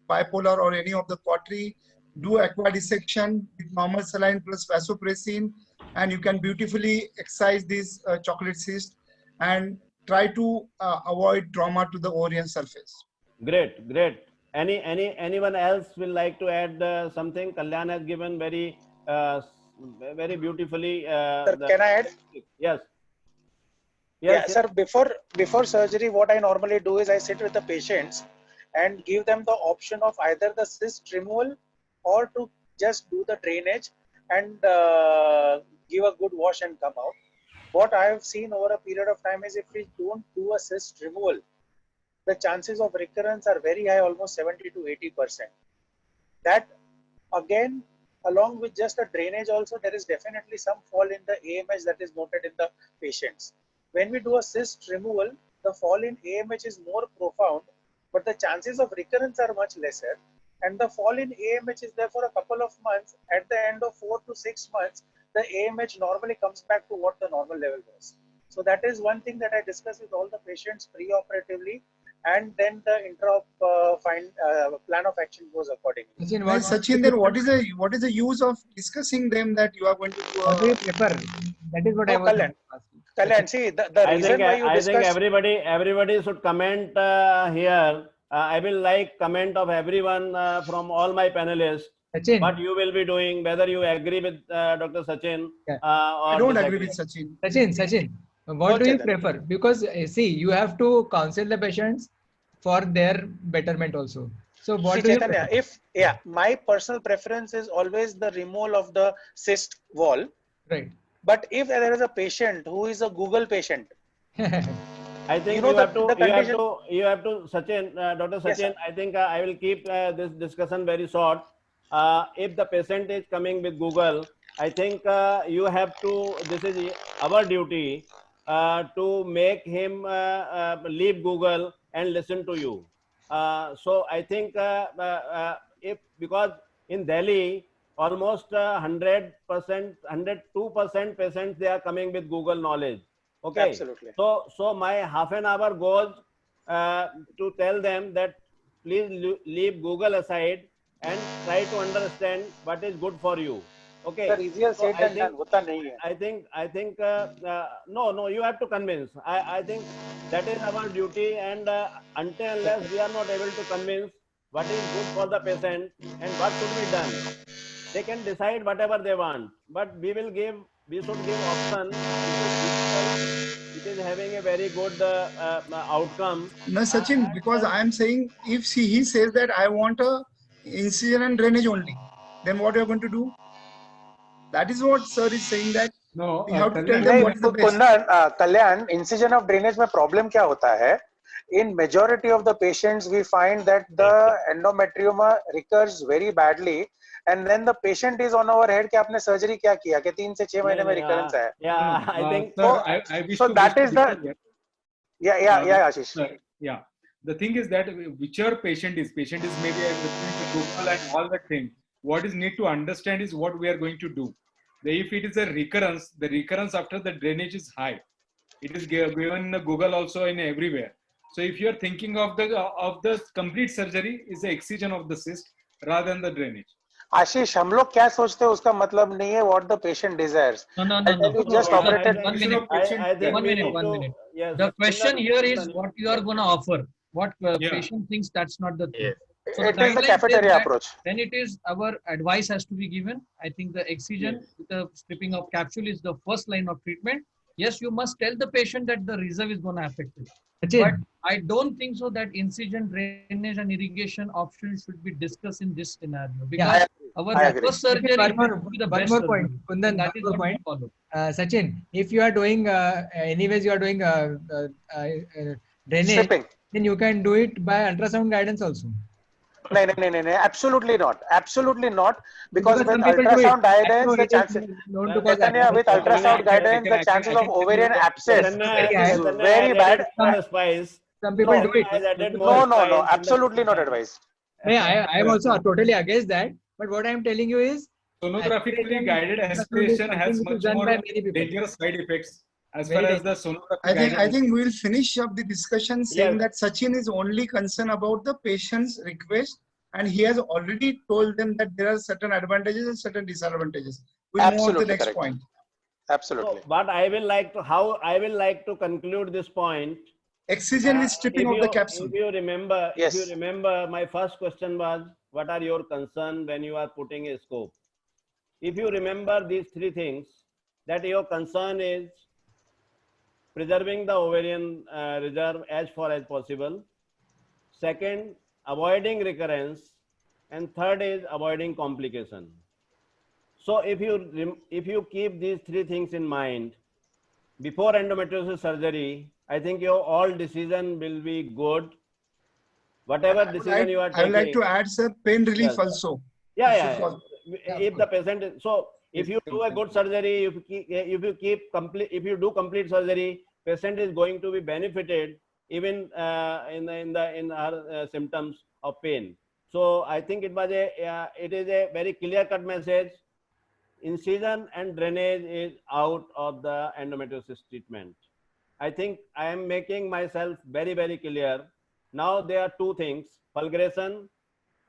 bipolar or any of the cautery. Do aqua dissection with normal saline plus vasopressin, and you can beautifully excise this chocolate cyst and try to avoid trauma to the ovarian surface. Great. Anyone else will like to add something? Kalyan has given very beautifully. Sir, can I add? Yes. Yeah, sir. Before surgery, what I normally do is I sit with the patients and give them the option of either the cyst removal or to just do the drainage and give a good wash and come out. What I have seen over a period of time is if we don't do a cyst removal, the chances of recurrence are very high, almost 70 to 80%. That again, along with just a drainage also, there is definitely some fall in the AMH that is noted in the patients. When we do a cyst removal, the fall in AMH is more profound, but the chances of recurrence are much lesser. And the fall in AMH is there for a couple of months. At the end of 4 to 6 months, the AMH normally comes back to what the normal level was. So that is one thing that I discuss with all the patients pre-operatively, and then the intra-op plan of action goes accordingly. Sachin, then what is the use of discussing them that you are going to do? What do you prefer? That is what I was asking. Kalyan, see the reason why you discuss. I think everybody should comment here. I will like comment of everyone from all my panelists. Sachin. What you will be doing, whether you agree with Dr. Sachin. Yeah. I don't agree with Sachin. Sachin, what do you prefer? Because see, you have to counsel the patients for their betterment also. So what do you prefer? My personal preference is always the removal of the cyst wall. Right. But if there is a patient who is a Google patient, I think you have to, Sachin, Dr. Sachin, yes, I think I will keep this discussion very short. If the patient is coming with Google, I think you have to, this is our duty to make him leave Google and listen to you. So I think because in Delhi, almost 100%, 102% patients, they are coming with Google knowledge. Okay. Absolutely. So my half an hour goes to tell them that please leave Google aside and try to understand what is good for you. Okay. Sir, easier said than done. I think no, you have to convince. I think that is our duty, and until unless we are not able to convince what is good for the patient and what should be done, they can decide whatever they want. But we should give option. it is having a very good outcome. No, Sachin, because I am saying if he says that I want a incision and drainage only, then what you are going to do? That is what sir is saying, that No, we have to tell Kalyan, them नहीं what is the best. Kundan Kalyan incision of drainage में problem क्या होता है in majority of the patients we find that the endometrioma recurs very badly and then the patient is on our head कि आपने surgery क्या किया कि 3 से 6 महीने में रिकरेंस है Yeah, I think sir, so, I wish so to that is the that. yeah Ashish Sir, yeah. The thing is that whichever patient is maybe listening to Google and all that thing. What is need to understand is what we are going to do. If it is a recurrence, the recurrence after the drainage is high. It is given in Google also in everywhere. So if you are thinking of the complete surgery, is the excision of the cyst rather than the drainage. आशीष हम लोग क्या सोचते हैं उसका मतलब नहीं है what the patient desires. No. You just operated. One minute. I think One we minute. need One to- minute. Yes, The question here is Kundan. what you are going to offer. What Yeah. patient thinks that's not the thing. Yes. So the It is the guideline says cafeteria that, approach. then it is our advice has to be given. I think the excision, the stripping of capsule is the first line of treatment. Yes, you must tell the patient that the reserve is going to affect it. But I don't think so that incision, drainage and irrigation options should be discussed in this scenario because our I agree. first surgery One more, should be the one best more point. surgery. Kundan, That is one more what we point. follow. Sachin, if you are doing, anyways, you are doing drainage, Stripping. then you can do it by ultrasound guidance also. नहीं, absolutely not because with some people do ultrasound it. I know guidance the it is chances known to cause Chaitanya, with ultrasound guidance the chances of ovarian abscess is very bad. More spice. Some people do it. Has added more No, spice in the absolutely not advised. I am also totally against that. But what I am telling you is, Sonographically guided aspiration has much more dangerous side effects as far as the sonography. I think we will finish up the discussion saying Yes. that Sachin is only concerned about the patient's request, and he has already told them that there are certain advantages and certain disadvantages. We'll move on to the next Absolutely point. Absolutely. So, but I will like to conclude this point. Excision with stripping of the capsule. If you remember, Yes. if you remember, my first question was, what are your concerns when you are putting a scope? If you remember these three things, that your concern is preserving the ovarian reserve as far as possible. Second, avoiding recurrence, and third is avoiding complication. So if you keep these three things in mind before endometriosis surgery, I think your all decision will be good. Whatever decision you are taking. I would like to add, sir, pain relief also. Yeah. If the patient is, so if you do a good surgery, if you do complete surgery, patient is going to be benefited even in our symptoms of pain. So I think it is a very clear-cut message. Incision and drainage is out of the endometriosis treatment. I think I am making myself very, very clear. Now there are two things: fulguration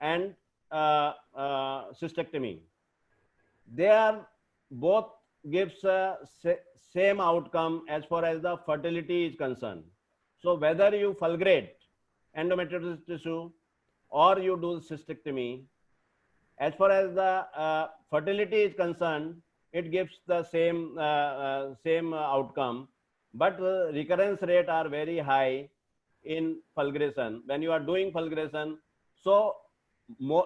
and cystectomy. They are both gives same outcome as far as the fertility is concerned. So whether you fulgurate endometriosis tissue or you do cystectomy, as far as the fertility is concerned, it gives the same outcome, but recurrence rate are very high in fulguration. When you are doing fulguration, so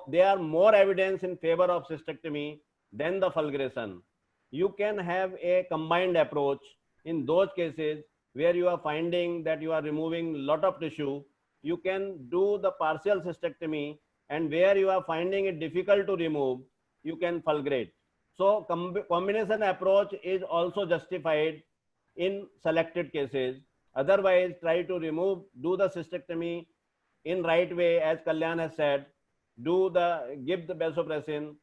there are more evidence in favor of cystectomy than the fulguration. You can have a combined approach in those cases where you are finding that you are removing a lot of tissue. You can do the partial cystectomy, and where you are finding it difficult to remove, you can fulgurate. So combination approach is also justified in selected cases. Otherwise, try to do the cystectomy in right way, as Kalyan has said. Give the vasopressin,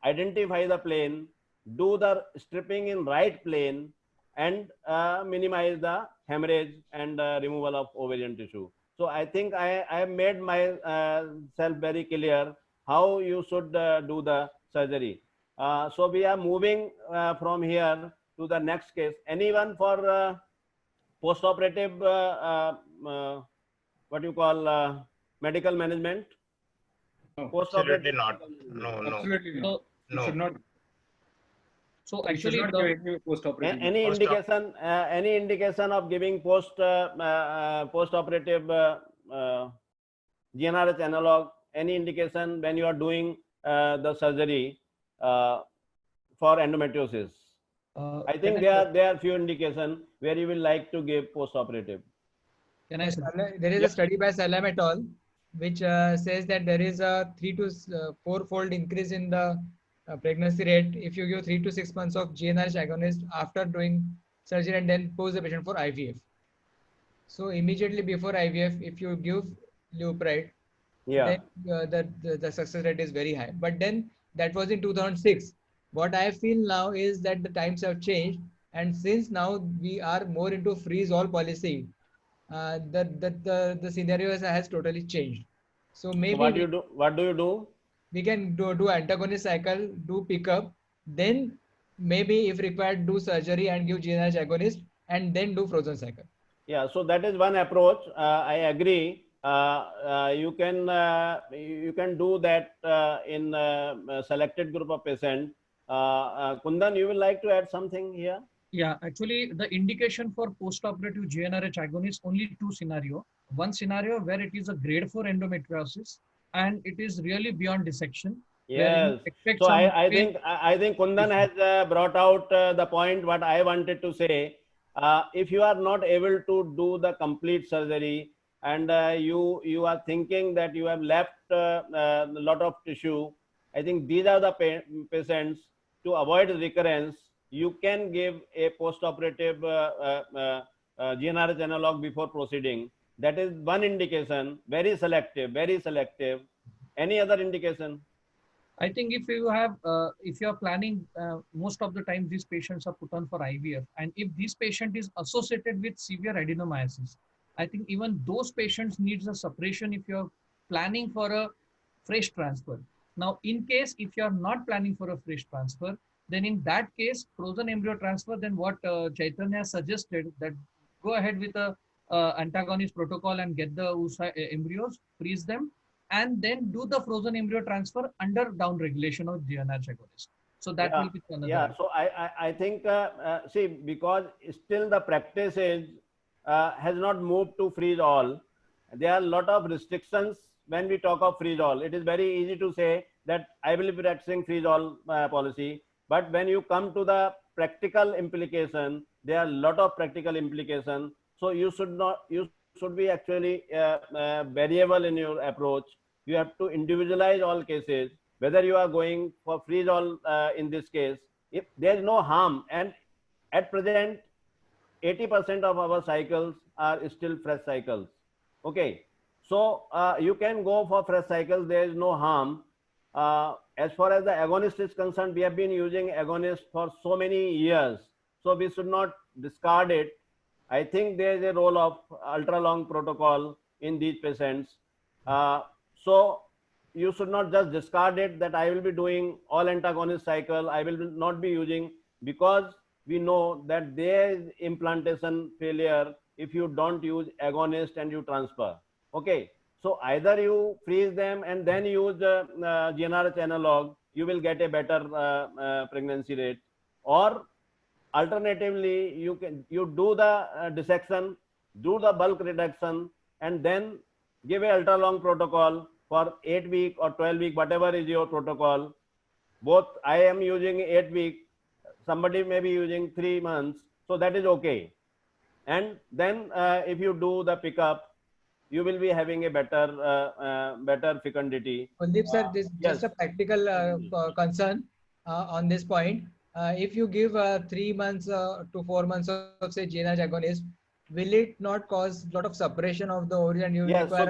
identify the plane, do the stripping in right plane, and minimize the hemorrhage and removal of ovarian tissue. So I think I have made myself very clear how you should do the surgery. So we are moving from here to the next case. Anyone for post-operative, what you call medical management? No, absolutely not. No. Absolutely not. No. Should not. So You should actually, not give any post-operative. Any indication of giving post-operative GnRH analog? Any indication when you are doing the surgery for endometriosis? I think there are few indications where you will like to give post-operative. Can I say? There is a study by Salam et al. Which says that there is a 3 to 4-fold increase in the pregnancy rate if you give 3 to 6 months of GnRH agonist after doing surgery and then pose the patient for IVF. So immediately before IVF, if you give leupride, then the success rate is very high. But then that was in 2006. What I feel now is that the times have changed, and since now we are more into freeze-all policy, the scenario has totally changed. So maybe what do you do? We can do antagonist cycle, do pickup, then maybe if required do surgery and give GnRH agonist, and then do frozen cycle. Yeah, so that is one approach. I agree. You can do that in a selected group of patients. Kundan, you will like to add something here? Yeah, actually, the indication for post-operative GnRH agonist only two scenario. One scenario where it is a grade 4 endometriosis and it is really beyond dissection. Yes. So I think Kundan has brought out the point what I wanted to say. If you are not able to do the complete surgery and you are thinking that you have left a lot of tissue, I think these are the patients. To avoid recurrence, you can give a post-operative GnRH analog before proceeding. That is one indication, very selective, very selective. Any other indication? I think if you have, if you are planning, most of the time these patients are put on for IVF, and if this patient is associated with severe adenomyosis, I think even those patients needs a suppression if you are planning for a fresh transfer. Now, in case if you are not planning for a fresh transfer, then in that case, frozen embryo transfer, then what Chaitanya suggested, that go ahead with a antagonist protocol and get the embryos, freeze them, and then do the frozen embryo transfer under down regulation of GnRH agonist. So that will be another. Yeah, so I think, see, because still the practice is, has not moved to freeze all. There are a lot of restrictions when we talk of freeze all. It is very easy to say that I will be practicing freeze all policy. But when you come to the practical implication, there are a lot of practical implications. So you should be actually variable in your approach. You have to individualize all cases, whether you are going for freeze all in this case. If there is no harm, and at present, 80% of our cycles are still fresh cycles. Okay, so you can go for fresh cycles. There is no harm. As far as the agonist is concerned, we have been using agonist for so many years, so we should not discard it. I think there is a role of ultra long protocol in these patients. So you should not just discard it that I will be doing all antagonist cycle. I will not be using, because we know that there is implantation failure if you don't use agonist and you transfer. Okay. So either you freeze them and then use the GnRH analog, you will get a better pregnancy rate. Or alternatively, you do the dissection, do the bulk reduction, and then give a ultra long protocol for 8 week or 12 week, whatever is your protocol. Both I am using 8 week, somebody may be using 3 months, so that is okay. And then if you do the pickup, you will be having a better fecundity. Kuldeep sir, this just a practical concern on this point. If you give 3 months to 4 months of say GnRH agonist, will it not cause a lot of suppression of the ovary and you yes, so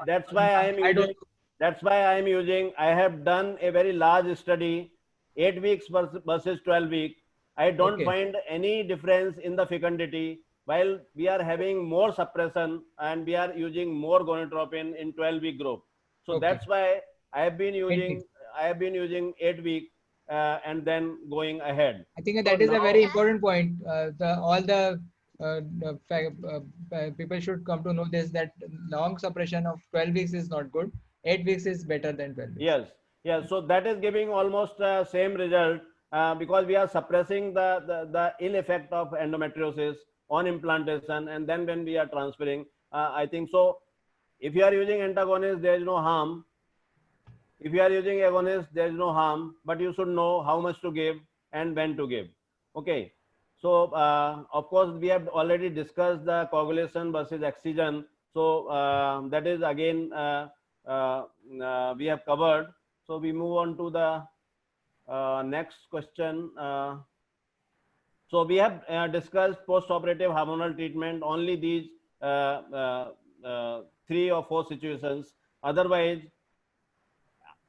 that's why I am using. That's why I am using. I have done a very large study, 8 weeks versus 12 weeks. I don't find any difference in the fecundity, while we are having more suppression and we are using more gonadotropin in 12-week group. So that's why I have been using 8 week and then going ahead. I think that is a very important point. People should come to know this, that long suppression of 12 weeks is not good. 8 weeks is better than 12 weeks. Yes. So that is giving almost same result. because we are suppressing the ill effect of endometriosis on implantation, and then when we are transferring, I think so. If you are using antagonist, there is no harm. If you are using agonist, there is no harm, but you should know how much to give and when to give. Okay. So, of course, we have already discussed the coagulation versus excision. So, that is again, we have covered. So, we move on to the next question. So, we have discussed post-operative hormonal treatment, only these 3 or 4 situations. Otherwise,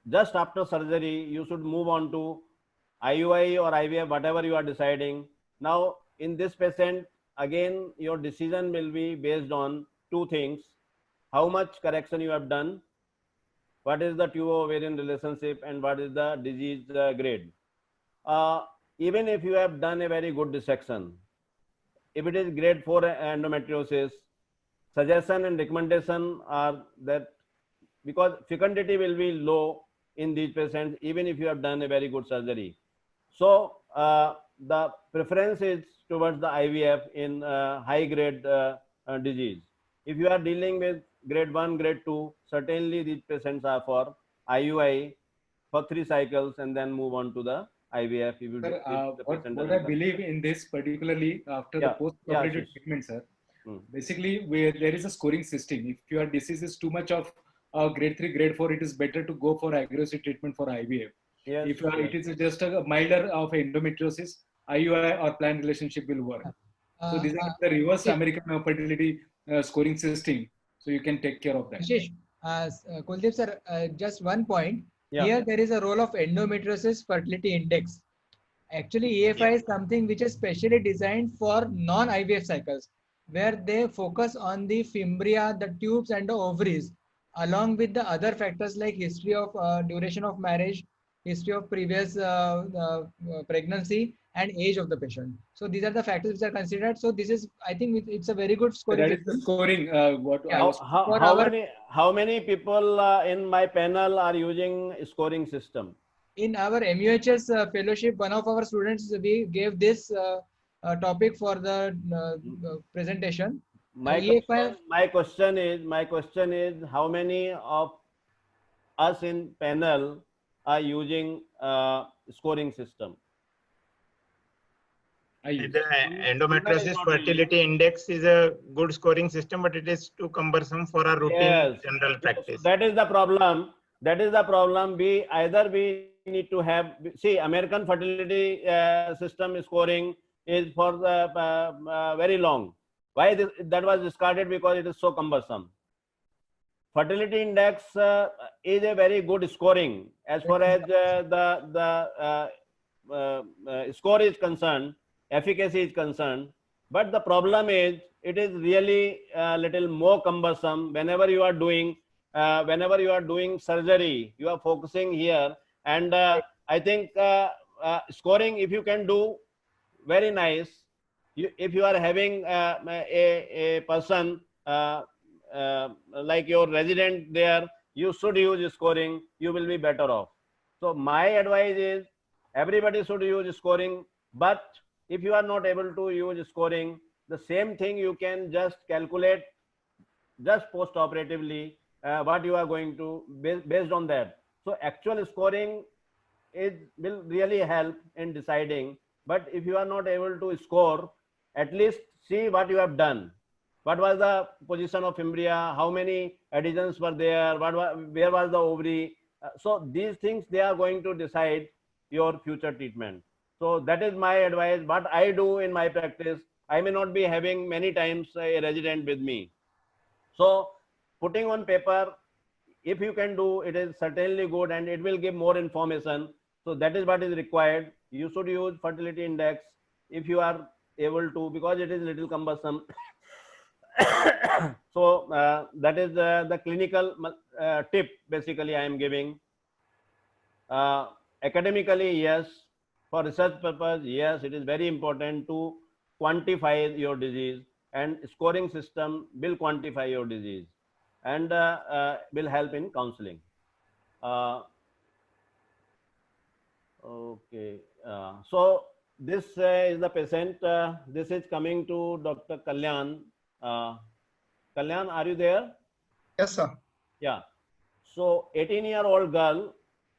just after surgery, you should move on to IUI or IVF, whatever you are deciding. Now, in this patient, again, your decision will be based on 2 things: how much correction you have done, what is the tube-ovarian relationship, and what is the disease grade. Even if you have done a very good dissection, if it is grade 4 endometriosis, suggestion and recommendation are that, because fecundity will be low in these patients, even if you have done a very good surgery. So, the preference is towards the IVF in high grade disease. If you are dealing with grade 1, grade 2, certainly these patients are for IUI for 3 cycles and then move on to the IVF. If you Sir, what I come. believe in this, particularly after the post-operative treatment, sir, basically there is a scoring system. If your disease is too much of grade 3, grade 4, it is better to go for aggressive treatment for IVF. Yes, if it is just a milder of endometriosis, IUI or planned relationship will work. So these are the reverse American fertility scoring system. So you can take care of that. Ashish, Kuldeep sir, just one point. Here there is a role of endometriosis fertility index. Actually, EFI is something which is specially designed for non-IVF cycles, where they focus on the fimbria, the tubes and the ovaries, along with the other factors like history of duration of marriage, history of previous pregnancy, and age of the patient. So these are the factors which are considered. So this is, I think it's a very good scoring. That is the scoring. How many people in my panel are using scoring system? In our MUHS fellowship, one of our students, we gave this topic for the presentation. My question is, how many of us in panel are using scoring system? The endometriosis fertility index is a good scoring system, but it is too cumbersome for our routine general practice. That is the problem. That is the problem. We need to have, see, American fertility system scoring is for the very long. Why that was discarded? Because it is so cumbersome. Fertility index is a very good scoring as far as the score is concerned, efficacy is concerned. But the problem is, it is really a little more cumbersome. Whenever you are doing surgery, you are focusing here. And I think scoring, if you can do, very nice. If you are having a person like your resident there, you should use scoring, you will be better off. So my advice is, everybody should use scoring. But if you are not able to use scoring, the same thing you can just calculate just post-operatively what you are going to, based on that. So actual scoring will really help in deciding. But if you are not able to score, at least see what you have done. What was the position of fimbria? How many adhesions were there? Where was the ovary? So these things, they are going to decide your future treatment. So that is my advice. What I do in my practice, I may not be having many times a resident with me. So putting on paper, if you can do, it is certainly good and it will give more information. So that is what is required. You should use fertility index if you are able to, because it is little cumbersome. So that is the clinical tip basically I am giving. Academically, yes. For research purpose, yes, it is very important to quantify your disease, and scoring system will quantify your disease and will help in counseling. Okay. So this is the patient. This is coming to Dr. Kalyan. Kalyan, are you there? Yes, sir. Yeah. So 18-year-old girl,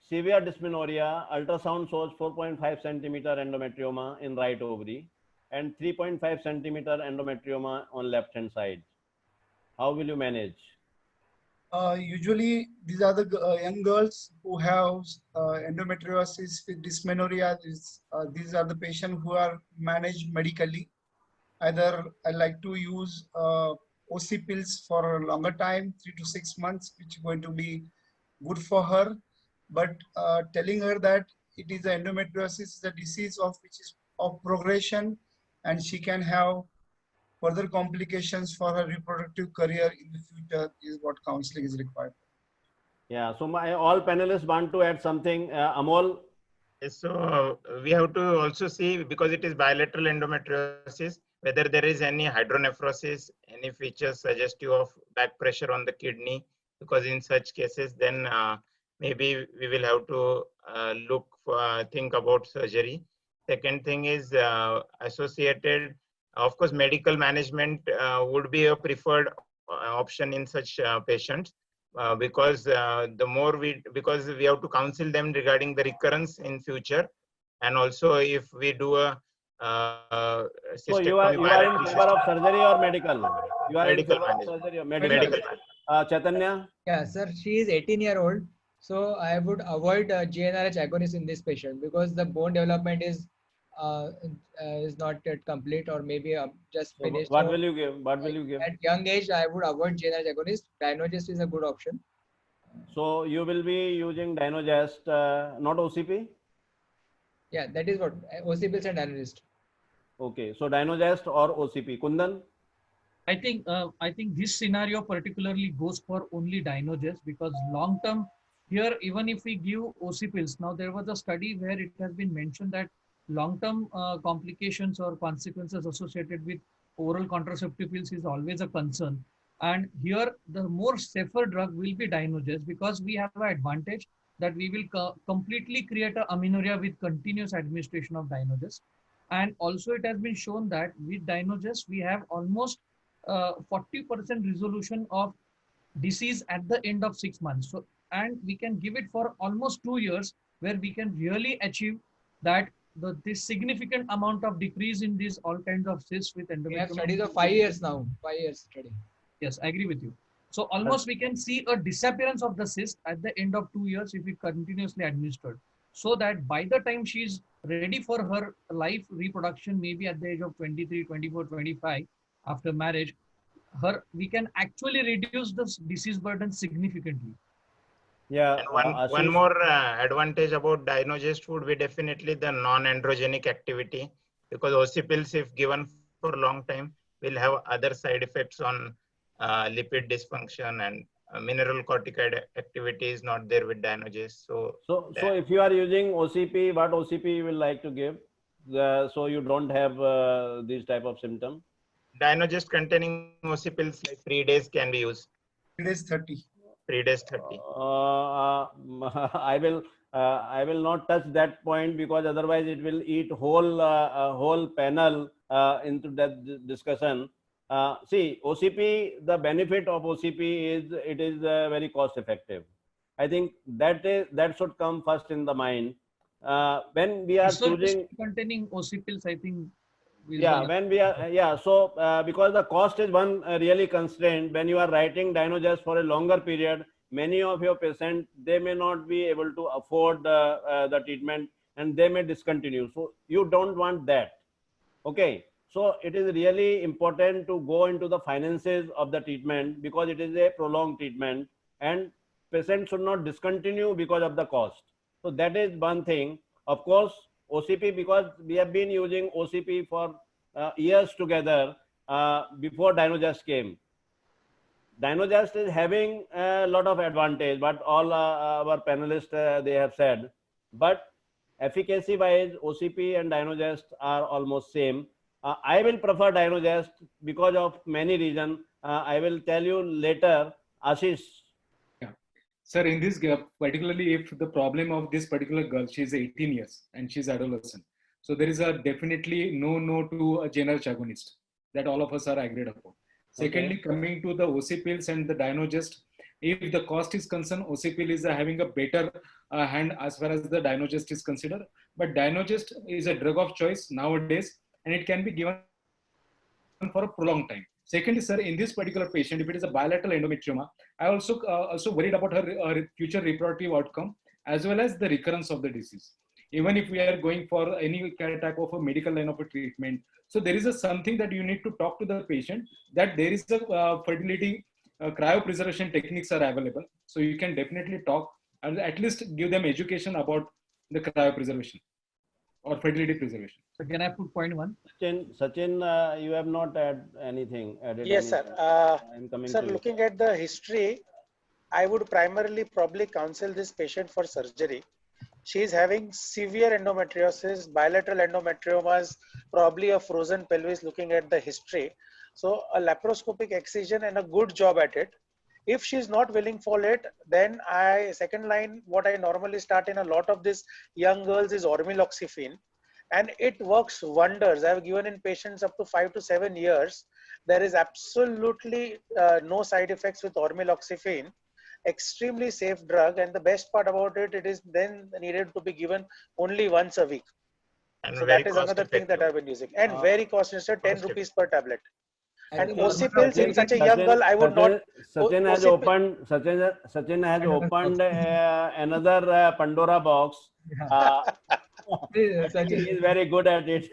severe dysmenorrhea, ultrasound shows 4.5 centimeter endometrioma in right ovary and 3.5 centimeter endometrioma on left hand side. How will you manage? Usually, these are the young girls who have endometriosis with dysmenorrhea. These are the patients who are managed medically. Either I like to use OC pills for a longer time, 3 to 6 months, which is going to be good for her. But telling her that it is endometriosis is a disease of which is of progression, and she can have further complications for her reproductive career in the future is what counseling is required. Yeah. So my all panelists want to add something. Amol. So we have to also see, because it is bilateral endometriosis, whether there is any hydronephrosis, any features suggestive of back pressure on the kidney, because in such cases, then maybe we will have to think about surgery. Second thing is associated, of course, medical management would be a preferred option in such patients. Because because we have to counsel them regarding the recurrence in future, and also if we do a So you cystectomy, are in favor of surgery or medical? You are in medical favor of management. surgery or medical? Chaitanya? Yeah, sir, she is 18-year-old. So I would avoid GnRH agonist in this patient because the bone development is not yet complete or maybe just So finished. what will you give? What will you give? At young age, I would avoid GnRH agonist. Dynogest is a good option. So you will be using Dynogest, not OCP? Yeah, that is what OC pills and Dynogest. Okay, so Dynogest or OCP. Kundan? I think this scenario particularly goes for only Dynogest, because long term here, even if we give OC pills, now there was a study where it has been mentioned that long term complications or consequences associated with oral contraceptive pills is always a concern. And here the more safer drug will be Dynogest, because we have an advantage that we will completely create a amenorrhea with continuous administration of Dynogest. And also it has been shown that with Dynogest we have almost 40% resolution of disease at the end of 6 months. So, and we can give it for almost 2 years, where we can really achieve that this significant amount of decrease in these all kinds of cysts with endometrium. We have studies of 5 years now, 5 years study. Yes, I agree with you. So almost we can see a disappearance of the cyst at the end of 2 years if we continuously administered. So that by the time she's ready for her life reproduction, maybe at the age of 23, 24, 25, after marriage, we can actually reduce the disease burden significantly. Yeah. And one more advantage about Dynogest would be definitely the non-androgenic activity, because OC pills, if given for a long time, will have other side effects on lipid dysfunction, and mineral corticoid activity is not there with Dynogest. So if you are using OCP, what OCP you will like to give, so you don't have these type of symptoms? Dynogest containing OC pills like 3 days can be used. 3 days 30. 3 days 30. I will not touch that point, because otherwise it will eat whole panel into that discussion. See, OCP, the benefit of OCP is it is very cost effective. I think that should come first in the mind. When we are choosing containing OC pills, I think. When we are so because the cost is one really constraint. When you are writing Dynogest for a longer period, many of your patients, they may not be able to afford the treatment, and they may discontinue. So you don't want that. Okay. So it is really important to go into the finances of the treatment, because it is a prolonged treatment, and patients should not discontinue because of the cost. So that is one thing. Of course, OCP, because we have been using OCP for years together before Dynogest came. Dynogest is having a lot of advantage, but all our panelists, they have said. But efficacy wise, OCP and Dynogest are almost same. I will prefer Dynogest because of many reasons. I will tell you later. Ashish. Yeah. Sir, in this gap, particularly if the problem of this particular girl, she's 18 years and she's adolescent. So there is a definitely no to a general agonist that all of us are agreed upon. Secondly, coming to the OC pills and the Dynogest, if the cost is concerned, OC pill is having a better hand as far as the Dynogest is considered. But Dynogest is a drug of choice nowadays, and it can be given for a prolonged time. Secondly, sir, in this particular patient, if it is a bilateral endometrioma, I also worried about her future reproductive outcome as well as the recurrence of the disease. Even if we are going for any type of a medical line of a treatment, so there is something that you need to talk to the patient that there is a fertility cryopreservation techniques are available. So you can definitely talk and at least give them education about the cryopreservation or fertility preservation. So can I put point one? Sachin, you have not added anything. Yes, sir. Sir, looking at the history, I would primarily probably counsel this patient for surgery. She is having severe endometriosis, bilateral endometriomas, probably a frozen pelvis looking at the history. So a laparoscopic excision and a good job at it. If she is not willing for it, then second line, what I normally start in a lot of these young girls is ormiloxifene. And it works wonders. I have given in patients up to 5 to 7 years. There is absolutely no side effects with ormiloxifene. Extremely safe drug, and the best part about it, it is then needed to be given only once a week. And so that is another thing that I've been using. And very cost effective, 10 rupees per tablet. And OC pills in such a young girl, I would not. Sachin has opened another Pandora box. He is very good at it.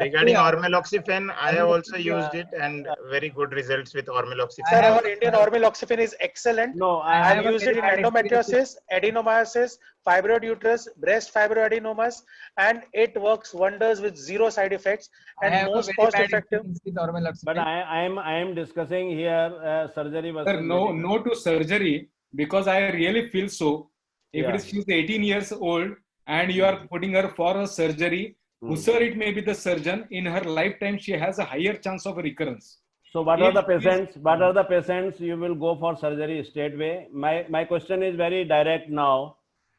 Regarding ormiloxifene, I have also used it and very good results with ormiloxifene. Sir, our Indian ormiloxifene is excellent. No, I have used it in endometriosis, adenomyosis, fibroid uterus, breast fibroadenomas, and it works wonders with zero side effects and most cost effective. But I am discussing here surgery versus. Sir, no to surgery, because I really feel so. If she's 18 years old and you are putting her for a surgery, whosoever it may be the surgeon, in her lifetime she has a higher chance of recurrence. So what are the patients? What are the patients you will go for surgery straightway? My question is very direct now.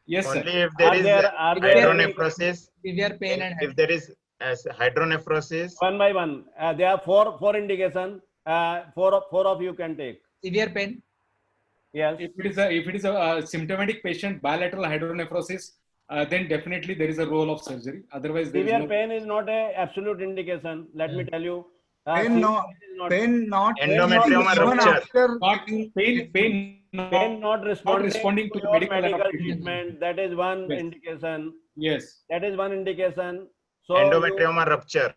Yes, sir. Only if there is hydronephrosis, severe pain, and if there is hydronephrosis. One by one, there are four indications. Four of you can take. Severe pain. Yes. If it is a symptomatic patient, bilateral hydronephrosis, then definitely there is a role of surgery. Otherwise, severe pain is not an absolute indication. Let me tell you. Pain not endometrioma rupture. Pain not responding to the medical treatment. That is one indication. Yes. That is one indication. So endometrioma rupture.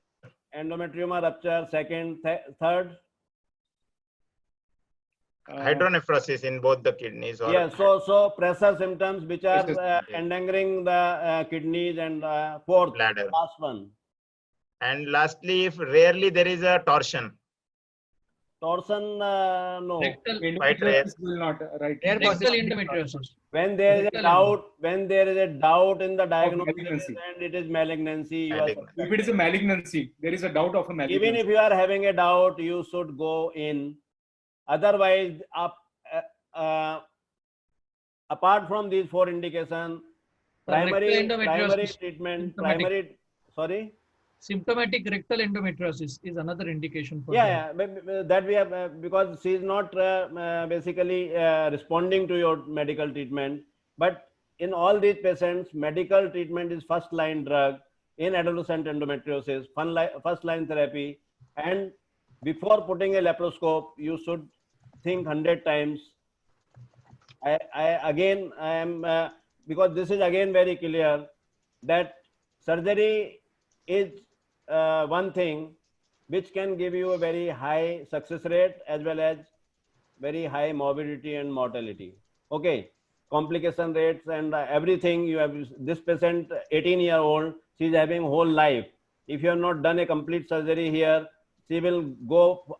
Endometrioma rupture. Second, third. Hydronephrosis in both the kidneys. Or yes, so pressure symptoms which are endangering the kidneys, and fourth, bladder. Last one. And lastly, if rarely there is a torsion. Torsion, no. Quite rare. Rectal endometriosis. When there is a doubt, in the diagnosis and it is malignancy. If it is a malignancy, there is a doubt of a malignancy. Even if you are having a doubt, you should go in. Otherwise, apart from these four indications, primary treatment, symptomatic rectal endometriosis is another indication for that we have, because she is not basically responding to your medical treatment. But in all these patients, medical treatment is first line drug in adolescent endometriosis, first line therapy. And before putting a laparoscope, you should think 100 times. I am because this is again very clear that surgery is one thing which can give you a very high success rate as well as very high morbidity and mortality. Okay, complication rates and everything. You have this patient, 18-year-old, she is having whole life. If you have not done a complete surgery here, she will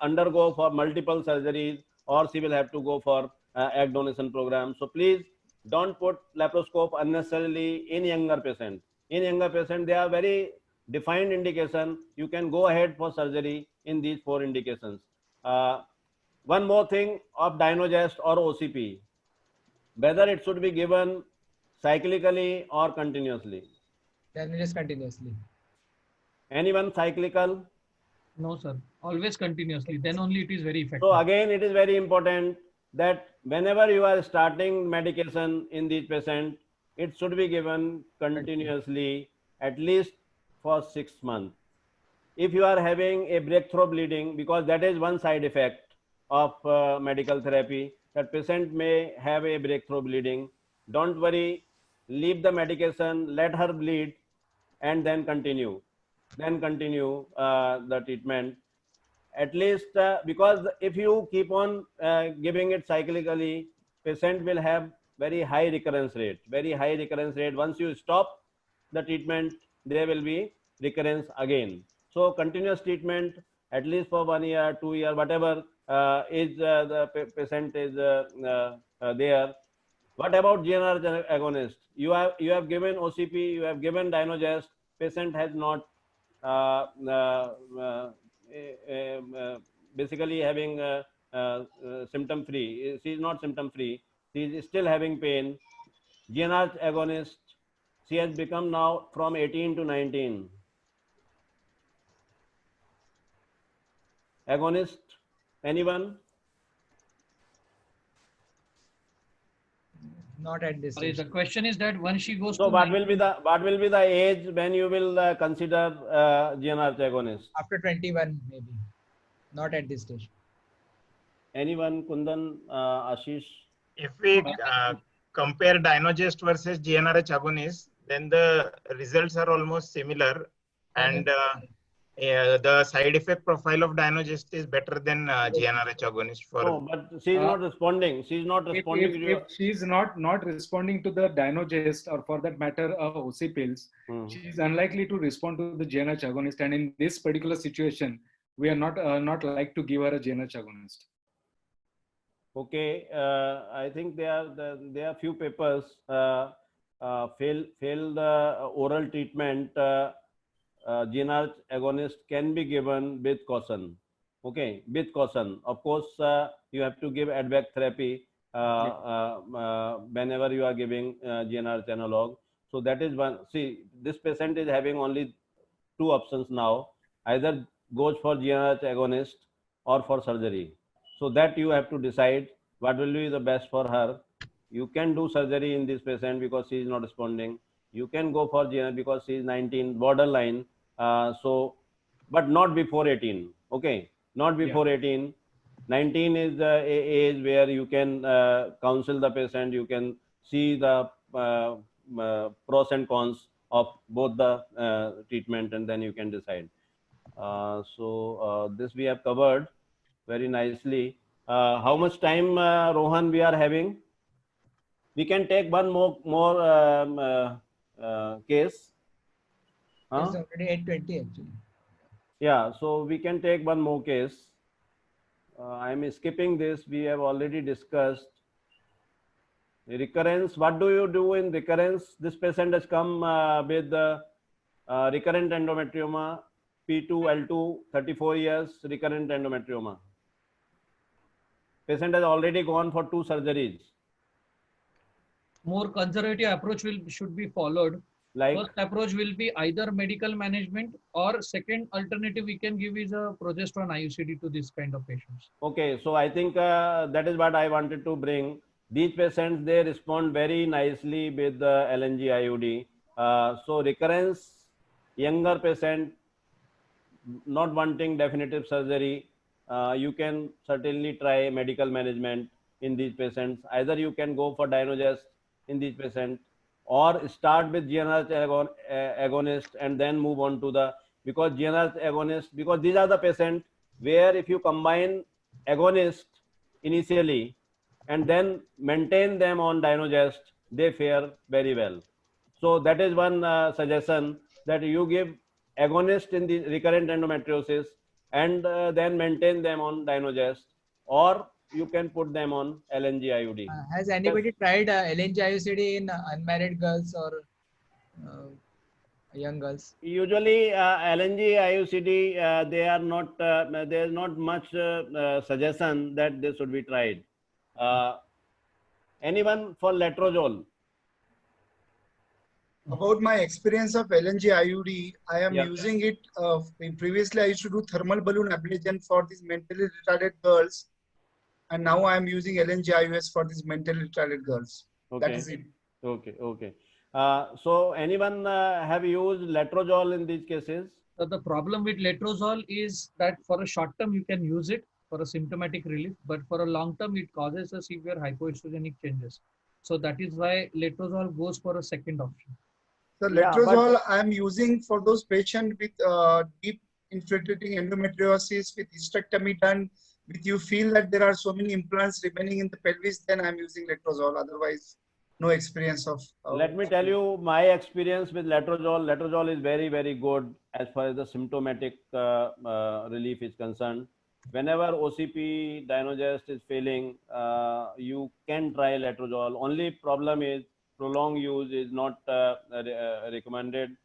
undergo for multiple surgeries, or she will have to go for egg donation program. So please don't put laparoscope unnecessarily in younger patients. In younger patients, they are very defined indication. You can go ahead for surgery in these four indications. One more thing of Dynogest or OCP. whether it should be given cyclically or continuously. Then it is continuously. Anyone cyclical? No, sir. Always continuously. Then only it is very effective. So again, it is very important that whenever you are starting medication in these patients, it should be given continuously at least for 6 months. If you are having a breakthrough bleeding, because that is one side effect of medical therapy, that patient may have a breakthrough bleeding. Don't worry, leave the medication, let her bleed, and then continue. The treatment. At least because if you keep on giving it cyclically, patient will have very high recurrence rate. Once you stop the treatment, there will be recurrence again. So continuous treatment, at least for 1 year, 2 year, whatever is the patient is there. What about GnRH agonist? You have given OCP, you have given Dynogest. Patient has not basically having symptom free. She is not symptom free. She is still having pain. GnRH agonist, she has become now from 18 to 19. Agonist, anyone? Not at this Sorry, stage. the question is that once she goes So to what will be the age when you will consider GnRH agonist? After 21 maybe. Not at this stage. Anyone? Kundan, Ashish? If we compare Dynogest versus GnRH agonist, then the results are almost similar, and the side effect profile of Dynogest is better than GnRH agonist. For no, but she is not responding. She is not responding. If she is not responding to the Dynogest, or for that matter, OC pills, she is unlikely to respond to the GnRH agonist. And in this particular situation, we are not like to give her a GnRH agonist. Okay, I think there are few papers fail the oral treatment. GnRH agonist can be given with caution. Okay, with caution. Of course, you have to give advac therapy whenever you are giving GnRH analog. So that is one. See, this patient is having only 2 options now. Either goes for GnRH agonist or for surgery. So that you have to decide what will be the best for her. You can do surgery in this patient because she is not responding. You can go for GnRH because she is 19, borderline. But not before 18. Okay, not before 18. 19 is the age where you can counsel the patient. You can see the pros and cons of both the treatment, and then you can decide. This we have covered very nicely. How much time, Rohan, we are having? We can take one more case. It's already 8:20 actually. Yeah, so we can take one more case. I am skipping this. We have already discussed recurrence. What do you do in recurrence? This patient has come with recurrent endometrioma, P2, L2, 34 years, recurrent endometrioma. Patient has already gone for 2 surgeries. More conservative approach should be followed. Like, first approach will be either medical management, or second alternative we can give is a progesterone IUCD to this kind of patients. Okay, so I think that is what I wanted to bring. These patients, they respond very nicely with the LNG IUD. So recurrence, younger patient, not wanting definitive surgery, you can certainly try medical management in these patients. Either you can go for Dynogest in these patients, or start with GnRH agonist and then move on to the, because GnRH agonist, because these are the patients where if you combine agonist initially and then maintain them on Dynogest, they fare very well. So that is one suggestion, that you give agonist in the recurrent endometriosis and then maintain them on Dynogest, or you can put them on LNG IUD. Has anybody tried LNG IUCD in unmarried girls or young girls? Usually LNG IUCD, they are not, there is not much suggestion that they should be tried. Anyone for letrozole? About my experience of LNG IUD, I am Yeah. using it. Previously, I used to do thermal balloon ablation for these mentally retarded girls, and now I am using LNG IUS for these mentally retarded girls. Okay. That is it. Okay. Okay. So anyone have used letrozole in these cases? So the problem with letrozole is that for a short term you can use it for a symptomatic relief, but for a long term it causes a severe hypoestrogenic changes. So that is why letrozole goes for a second option. The Yeah, letrozole I am using for those patients with deep infiltrating endometriosis with hysterectomy done, with you feel that there are so many implants remaining in the pelvis, then I am using letrozole. Otherwise, no experience of. Let me tell you my experience with letrozole. Letrozole is very, very good as far as the symptomatic relief is concerned. Whenever OCP Dynogest is failing, you can try letrozole. Only problem is prolonged use is not recommended.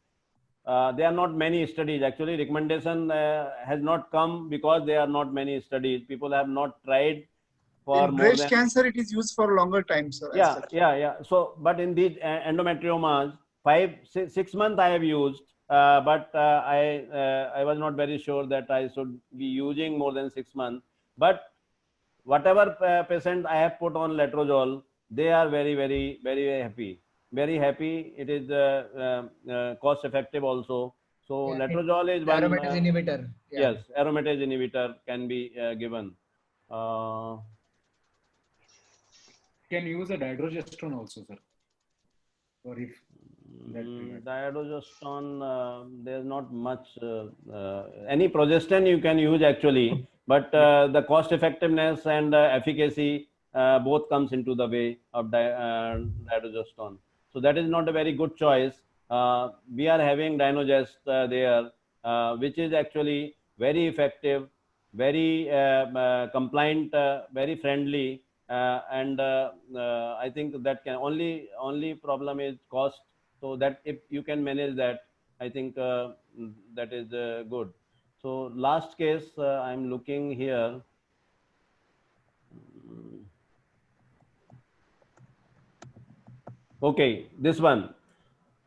There are not many studies. Actually, recommendation has not come because there are not many studies. People have not tried for in more breast than cancer, it is used for a longer time, sir. yeah. So, but in these endometriomas, 6 months I have used, but I was not very sure that I should be using more than 6 months. But whatever patient I have put on letrozole, they are very, very, very happy. Very happy. It is cost effective also. So letrozole is one. Aromatase inhibitor. Yeah. Yes, aromatase inhibitor can be given. Can use a dydrogesterone also, sir. Or if dydrogesterone, there's not much. Any progestin you can use actually, but the cost effectiveness and efficacy both comes into the way of dydrogesterone. So that is not a very good choice. We are having Dynogest there, which is actually very effective, very compliant, very friendly. And I think that can only problem is cost. So that if you can manage that, I think that is good. So last case I'm looking here. Okay, this one,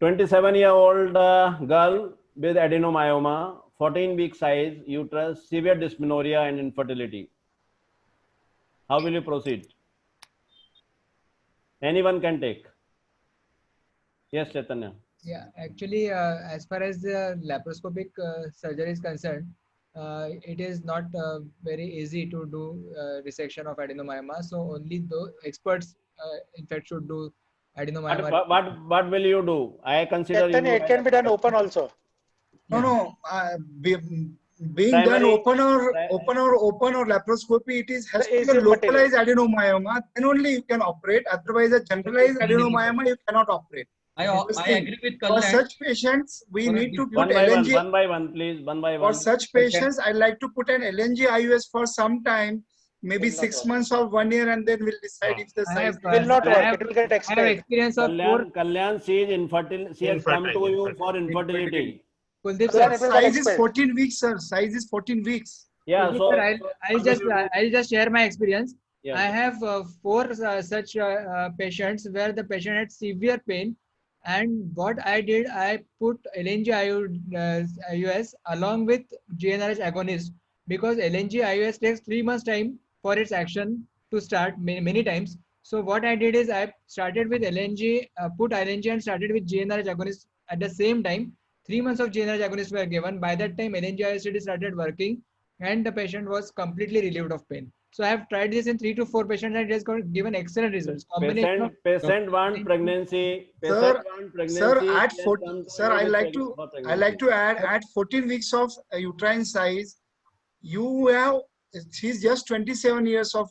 27-year-old girl with adenomyoma, 14-week size, uterus, severe dysmenorrhea and infertility. How will you proceed? Anyone can take. Yes, Chaitanya. Yeah, actually, as far as the laparoscopic surgery is concerned, it is not very easy to do resection of adenomyoma. So only the experts, in fact, should do adenomyoma. What will you do? I consider it can be done open also. No, being done open or laparoscopy, it has to be a localized adenomyoma. Then only you can operate. Otherwise, a generalized adenomyoma you cannot operate. I agree with Kalyan. For such patients, we need to put one by LNG. One by one, please. One by one. For such patients, I like to put an LNG IUS for some time, maybe 6 months or 1 year, and then we'll decide if the size will not work. It will get expelled. I have experience of Kalyan, she is infertile. She has come to you for infertility. Kuldeep sir, size is 14 weeks, sir. Size is 14 weeks. Yeah, so sir, I'll just share my experience. Yeah. I have 4 such patients where the patient had severe pain, and what I did, I put LNG IUS along with GnRH agonist, because LNG IUS takes 3 months time for its action to start many times. So what I did is I started with LNG, put LNG and started with GnRH agonist at the same time. 3 months of GnRH agonists were given. By that time, LNG IUS started working, and the patient was completely relieved of pain. So I have tried this in 3 to 4 patients, and it has given excellent results. Patient want pregnancy. Sir, I like to add at 14 weeks of uterine size, she's just 27 years of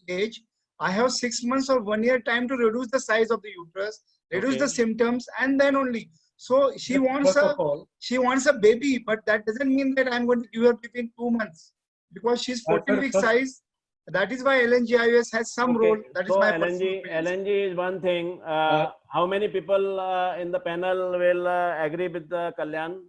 age. I have 6 months or 1 year time to reduce the size of the uterus, reduce the symptoms, and then only. So she wants a baby, but that doesn't mean that I'm going to give her within 2 months, because she's 14 week size. That is why LNG IUS has some role. That is so my LNG is one thing. How many people in the panel will agree with Kalyan?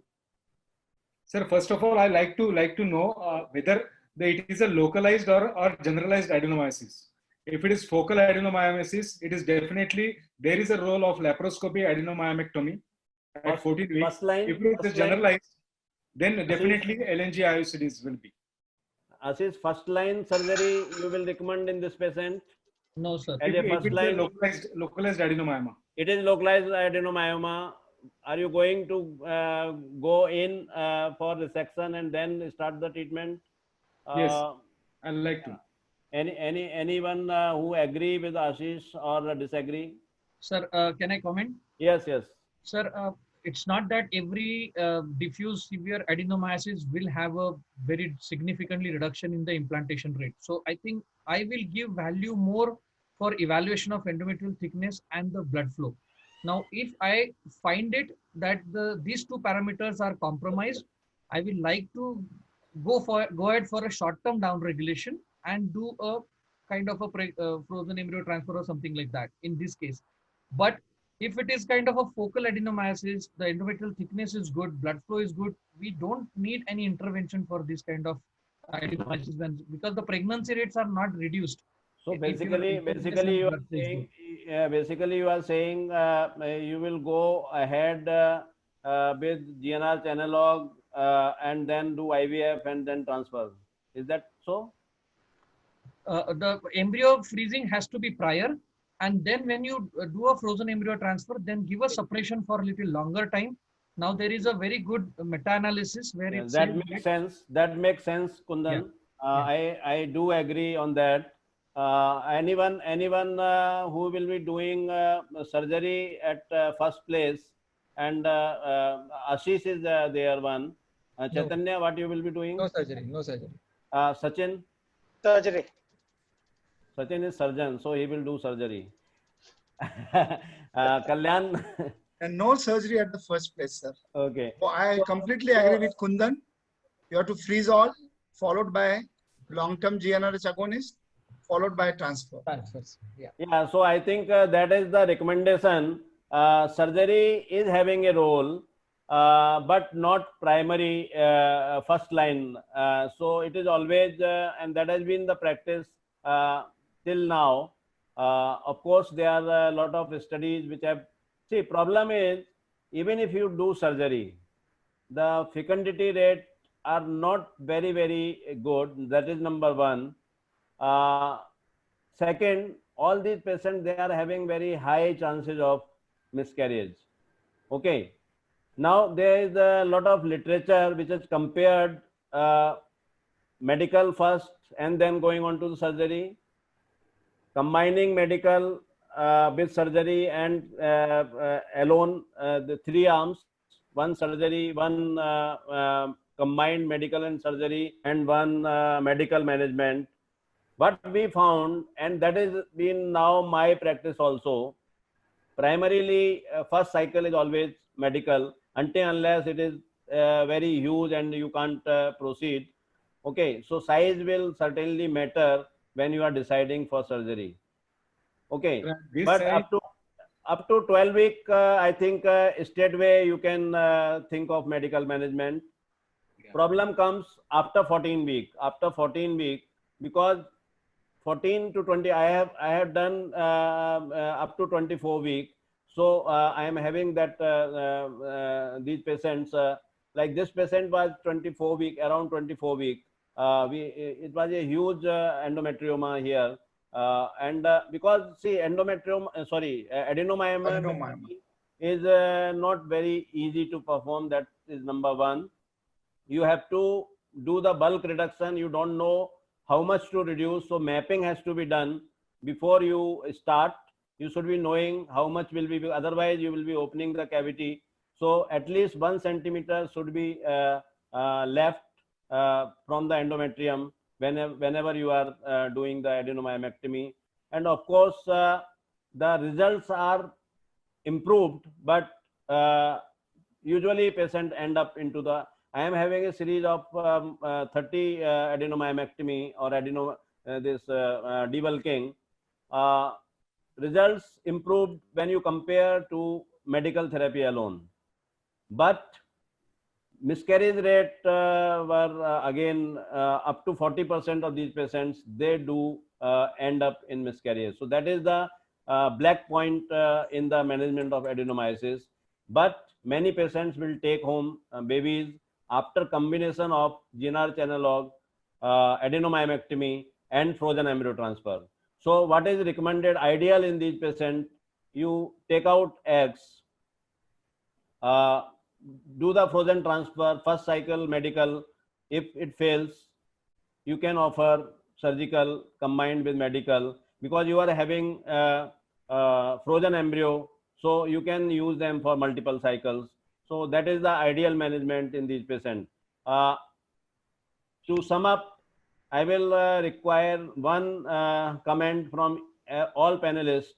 Sir, first of all, I like to know whether it is a localized or generalized adenomyosis. If it is focal adenomyosis, it is definitely, there is a role of laparoscopy adenomyomectomy at 14 weeks. First line, if it is generalized, then definitely LNG IUCDs will be. Ashish, first line surgery you will recommend in this patient? No, sir. As a first line, localized adenomyoma. It is localized adenomyoma. Are you going to go in for resection and then start the treatment? Yes, I'd like to. Anyone who agree with Ashish or disagree? Sir, can I comment? Yes, yes. Sir, it's not that every diffuse severe adenomyosis will have a very significantly reduction in the implantation rate. So I think I will give value more for evaluation of endometrial thickness and the blood flow. Now, if I find it that these two parameters are compromised, I will like to go ahead for a short-term down regulation and do a kind of a frozen embryo transfer or something like that in this case. But if it is kind of a focal adenomyosis, the endometrial thickness is good, blood flow is good, we don't need any intervention for this kind of adenomyosis because the pregnancy rates are not reduced. So basically you are saying you will go ahead with GnRH analog and then do IVF and then transfer. Is that so? The embryo freezing has to be prior, and then when you do a frozen embryo transfer, then give a suppression for a little longer time. Now there is a very good meta-analysis where it that makes sense. That makes sense, Kundan. I do agree on that. Anyone who will be doing surgery at first place, and Ashish is there one. Chaitanya, what you will be doing? No surgery. No surgery. Sachin? Surgery. Sachin is surgeon, so he will do surgery. Kalyan? And no surgery at the first place, sir. Okay. So I completely agree with Kundan. You have to freeze all, followed by long-term GnRH agonist, followed by transfer. Yeah, so I think that is the recommendation. Surgery is having a role, but not primary first line. So it is always, and that has been the practice till now. Of course, there are a lot of studies which have, see, problem is, even if you do surgery, the fecundity rate are not very, very good. That is number one. Second, all these patients, they are having very high chances of miscarriage. Okay. Now, there is a lot of literature which has compared medical first and then going on to the surgery, combining medical with surgery and alone, the three arms, one surgery, one combined medical and surgery, and one medical management. What we found, and that has been now my practice also, primarily first cycle is always medical until unless it is very huge and you can't proceed. Okay, so size will certainly matter when you are deciding for surgery. Okay, but up to 12 week, I think straightway you can think of medical management. Problem comes after 14 week. After 14 week, because 14 to 20, I have done up to 24 week. So I am having that these patients, like this patient was 24 week, around 24 week. It was a huge endometrioma here. And because see, adenomyoma is not very easy to perform. That is number one. You have to do the bulk reduction. You don't know how much to reduce. So mapping has to be done before you start. You should be knowing how much will be, otherwise you will be opening the cavity. So at least 1 centimeter should be left from the endometrium whenever you are doing the adenomyomectomy. And of course, the results are improved, but usually patient end up into the, I am having a series of 30 adenomyomectomy or debulking. Results improved when you compare to medical therapy alone. But miscarriage rate were again up to 40% of these patients, they do end up in miscarriage. So that is the black point in the management of adenomyosis. But many patients will take home babies after combination of GnRH analog, adenomyomectomy, and frozen embryo transfer. So what is recommended ideal in these patients? You take out eggs, do the frozen transfer, first cycle medical. If it fails, you can offer surgical combined with medical, because you are having frozen embryo, so you can use them for multiple cycles. So that is the ideal management in these patients. To sum up, I will require one comment from all panelists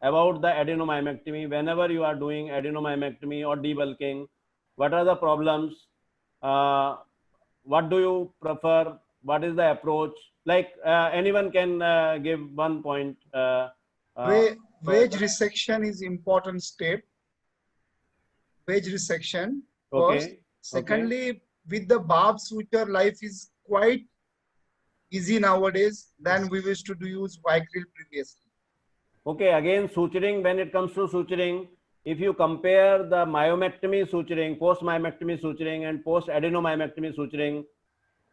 about the adenomyomectomy. Whenever you are doing adenomyomectomy or debulking, what are the problems? What do you prefer? What is the approach? Like anyone can give one point. Wedge resection is important step. Wedge resection first. Okay. Secondly, with the barbs, which your life is quite easy nowadays than we used to use Vicryl previously. Okay, again suturing, when it comes to suturing, if you compare the myomectomy suturing, post-myomectomy suturing and post-adenomyomectomy suturing,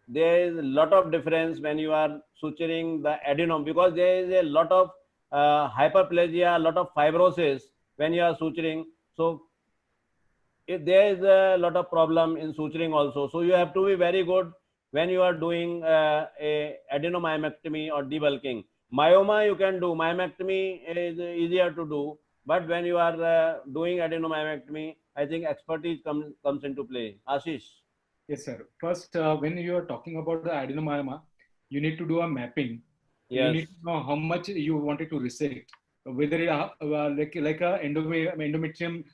there is a lot of difference when you are suturing the adenom, because there is a lot of hyperplasia, a lot of fibrosis when you are suturing. So there is a lot of problem in suturing also. So you have to be very good when you are doing a adenomyomectomy or debulking. Myoma you can do, myomectomy is easier to do, but when you are doing adenomyomectomy, I think expertise comes into play. Ashish. Yes, sir. First, when you are talking about the adenomyoma, you need to do a mapping. Yes. You need to know how much you wanted to resect. Whether like a endometrium,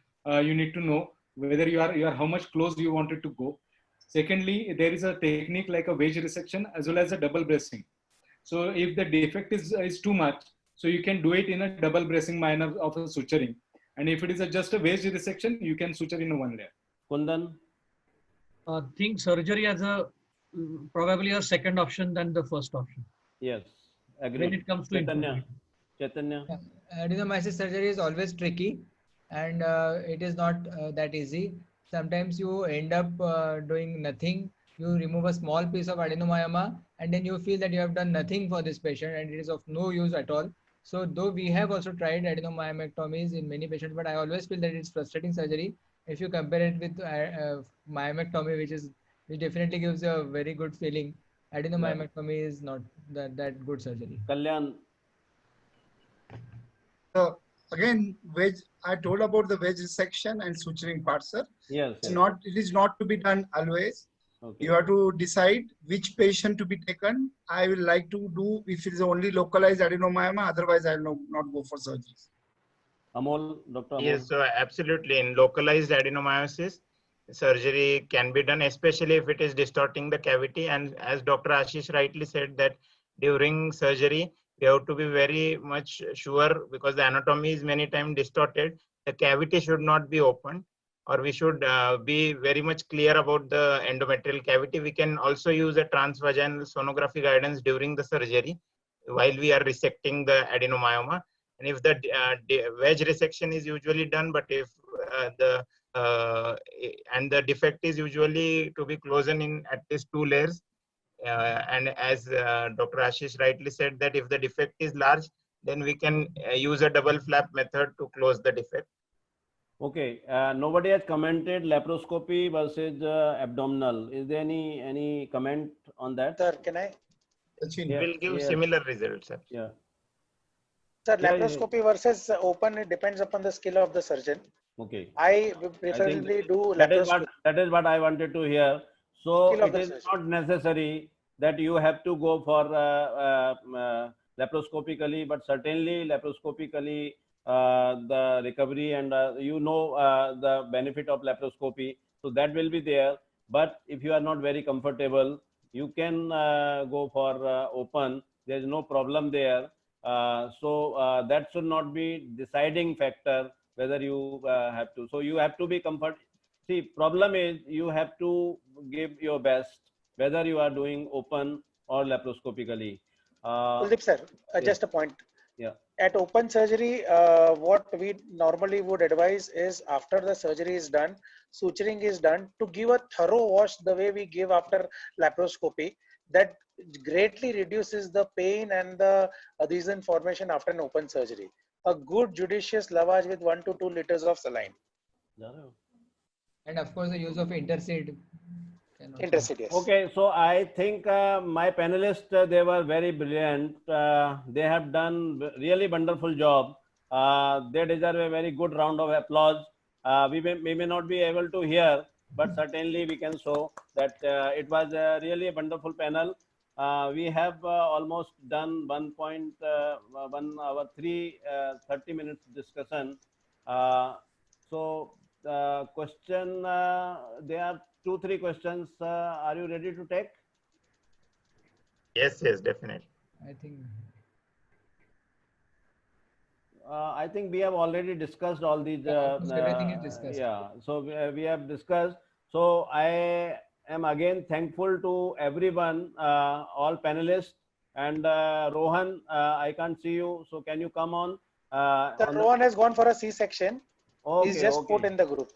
you need to know whether you are how much close you wanted to go. Secondly, there is a technique like a wedge resection as well as a double bracing. So if the defect is too much, so you can do it in a double bracing manner of a suturing. And if it is just a wedge resection, you can suture in one layer. Kundan? Think surgery as a probably a second option than the first option. Yes, agree. When it comes to Chaitanya. Chaitanya. Adenomyosis surgery is always tricky, and it is not that easy. Sometimes you end up doing nothing. You remove a small piece of adenomyoma, and then you feel that you have done nothing for this patient, and it is of no use at all. So, though we have also tried adenomyomectomies in many patients, but I always feel that it's frustrating surgery if you compare it with myomectomy, which definitely gives you a very good feeling. Adenomyomectomy is not that good surgery. Kalyan. So again, wedge. I told about the wedge resection and suturing part, sir. Yes. It is not to be done always. Okay. You have to decide which patient to be taken. I will like to do if it is only localized adenomyoma. Otherwise, I will not go for surgeries. Amol, Dr. Amol. Yes, so absolutely. In localized adenomyosis, surgery can be done, especially if it is distorting the cavity. And as Dr. Ashish rightly said, that during surgery, we have to be very much sure, because the anatomy is many times distorted. The cavity should not be opened, or we should be very much clear about the endometrial cavity. We can also use a transvaginal sonography guidance during the surgery while we are resecting the adenomyoma. And if the wedge resection is usually done, but if the defect is usually to be closed in at least 2 layers, and as Dr. Ashish rightly said, that if the defect is large, then we can use a double flap method to close the defect. Okay, nobody has commented laparoscopy versus abdominal. Is there any comment on that? Sir, can I? It will give similar results, sir. Yeah. Sir, laparoscopy versus open, it depends upon the skill of the surgeon. Okay. I preferably do laparoscopy. That is what I wanted to hear. So it is surgeon. not necessary that you have to go for laparoscopically, but certainly laparoscopically the recovery and the benefit of laparoscopy. So that will be there. But if you are not very comfortable, you can go for open. There is no problem there. So that should not be deciding factor whether you have to. So you have to be comfort. See, problem is you have to give your best whether you are doing open or laparoscopically. Kuldeep sir, yes. just a point. Yeah. At open surgery, what we normally would advise is after the surgery is done, suturing is done, to give a thorough wash the way we give after laparoscopy. That greatly reduces the pain and the adhesion formation after an open surgery. A good judicious lavage with 1 to 2 liters of saline. And of course, the use of interseed. Interseed, yes. Okay, so I think my panelists, they were very brilliant. They have done really wonderful job. They deserve a very good round of applause. We may not be able to hear, but certainly we can show that it was really a wonderful panel. We have almost done 1 hour, 30 minutes discussion. So question, there are 2-3 questions. Are you ready to take? Yes, yes, definitely. I think we have already discussed all these. Everything is discussed. Yeah, so we have discussed. So I am again thankful to everyone, all panelists, and Rohan, I can't see you, so can you come on? Rohan has gone for a C-section. Okay, he's just put in the group.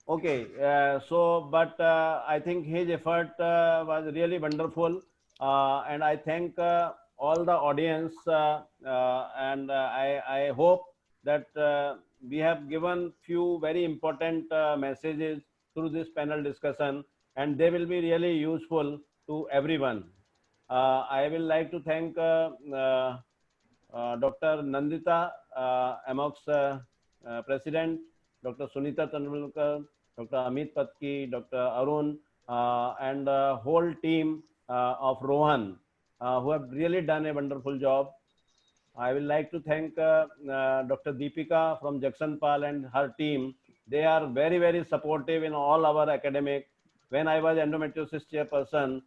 Okay, but I think his effort was really wonderful, and I thank all the audience, and I hope that we have given few very important messages through this panel discussion, and they will be really useful to everyone. I will like to thank Dr. Nandita, AMOGS President, Dr. Sunita Tanvulkar, Dr. Amit Patki, Dr. Arun, and the whole team of Rohan, who have really done a wonderful job. I will like to thank Dr. Deepika from Jagsonpal and her team. They are very, very supportive in all our academic. When I was endometriosis chairperson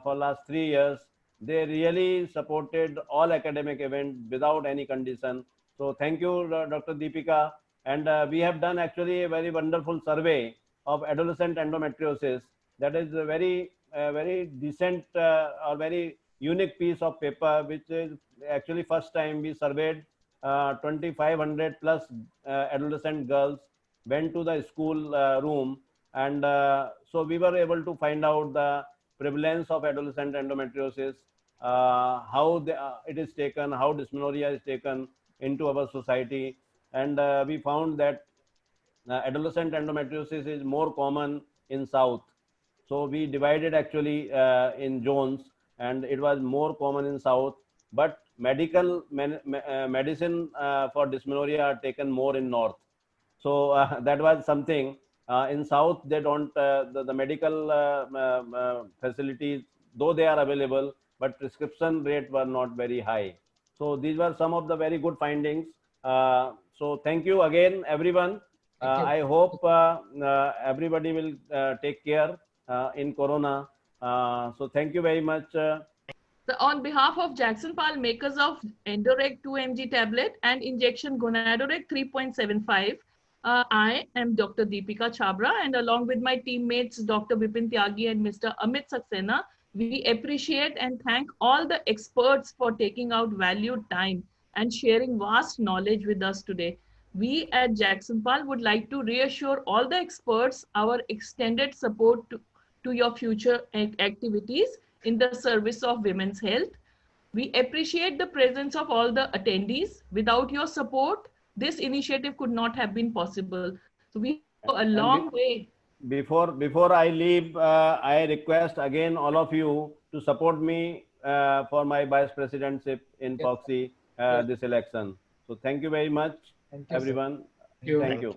for last 3 years, they really supported all academic events without any condition. So thank you, Dr. Deepika. And we have done actually a very wonderful survey of adolescent endometriosis. That is a very, very decent or very unique piece of paper, which is actually first time we surveyed 2,500 plus adolescent girls, went to the school room, and so we were able to find out the prevalence of adolescent endometriosis, how it is taken, how dysmenorrhea is taken into our society. And we found that adolescent endometriosis is more common in South. So we divided actually in zones, and it was more common in South. But medicine for dysmenorrhea are taken more in North. So that was something. In South, they don't, the medical facilities, though they are available, but prescription rate were not very high. So these were some of the very good findings. So thank you again, everyone. I hope everybody will take care in Corona. So thank you very much. So on behalf of Jagsonpal, makers of Endoreg 2 mg tablet and injection Gonadoreg 3.75, I am Dr. Deepika Chhabra, and along with my teammates, Dr. Vipin Tyagi and Mr. Amit Saxena, we appreciate and thank all the experts for taking out valued time and sharing vast knowledge with us today. We at Jagsonpal would like to reassure all the experts our extended support to your future activities in the service of women's health. We appreciate the presence of all the attendees. Without your support, this initiative could not have been possible. So we go a long way. Before I leave, I request again all of you to support me for my vice presidentship in Proxy this election. So thank you very much, everyone. Thank you.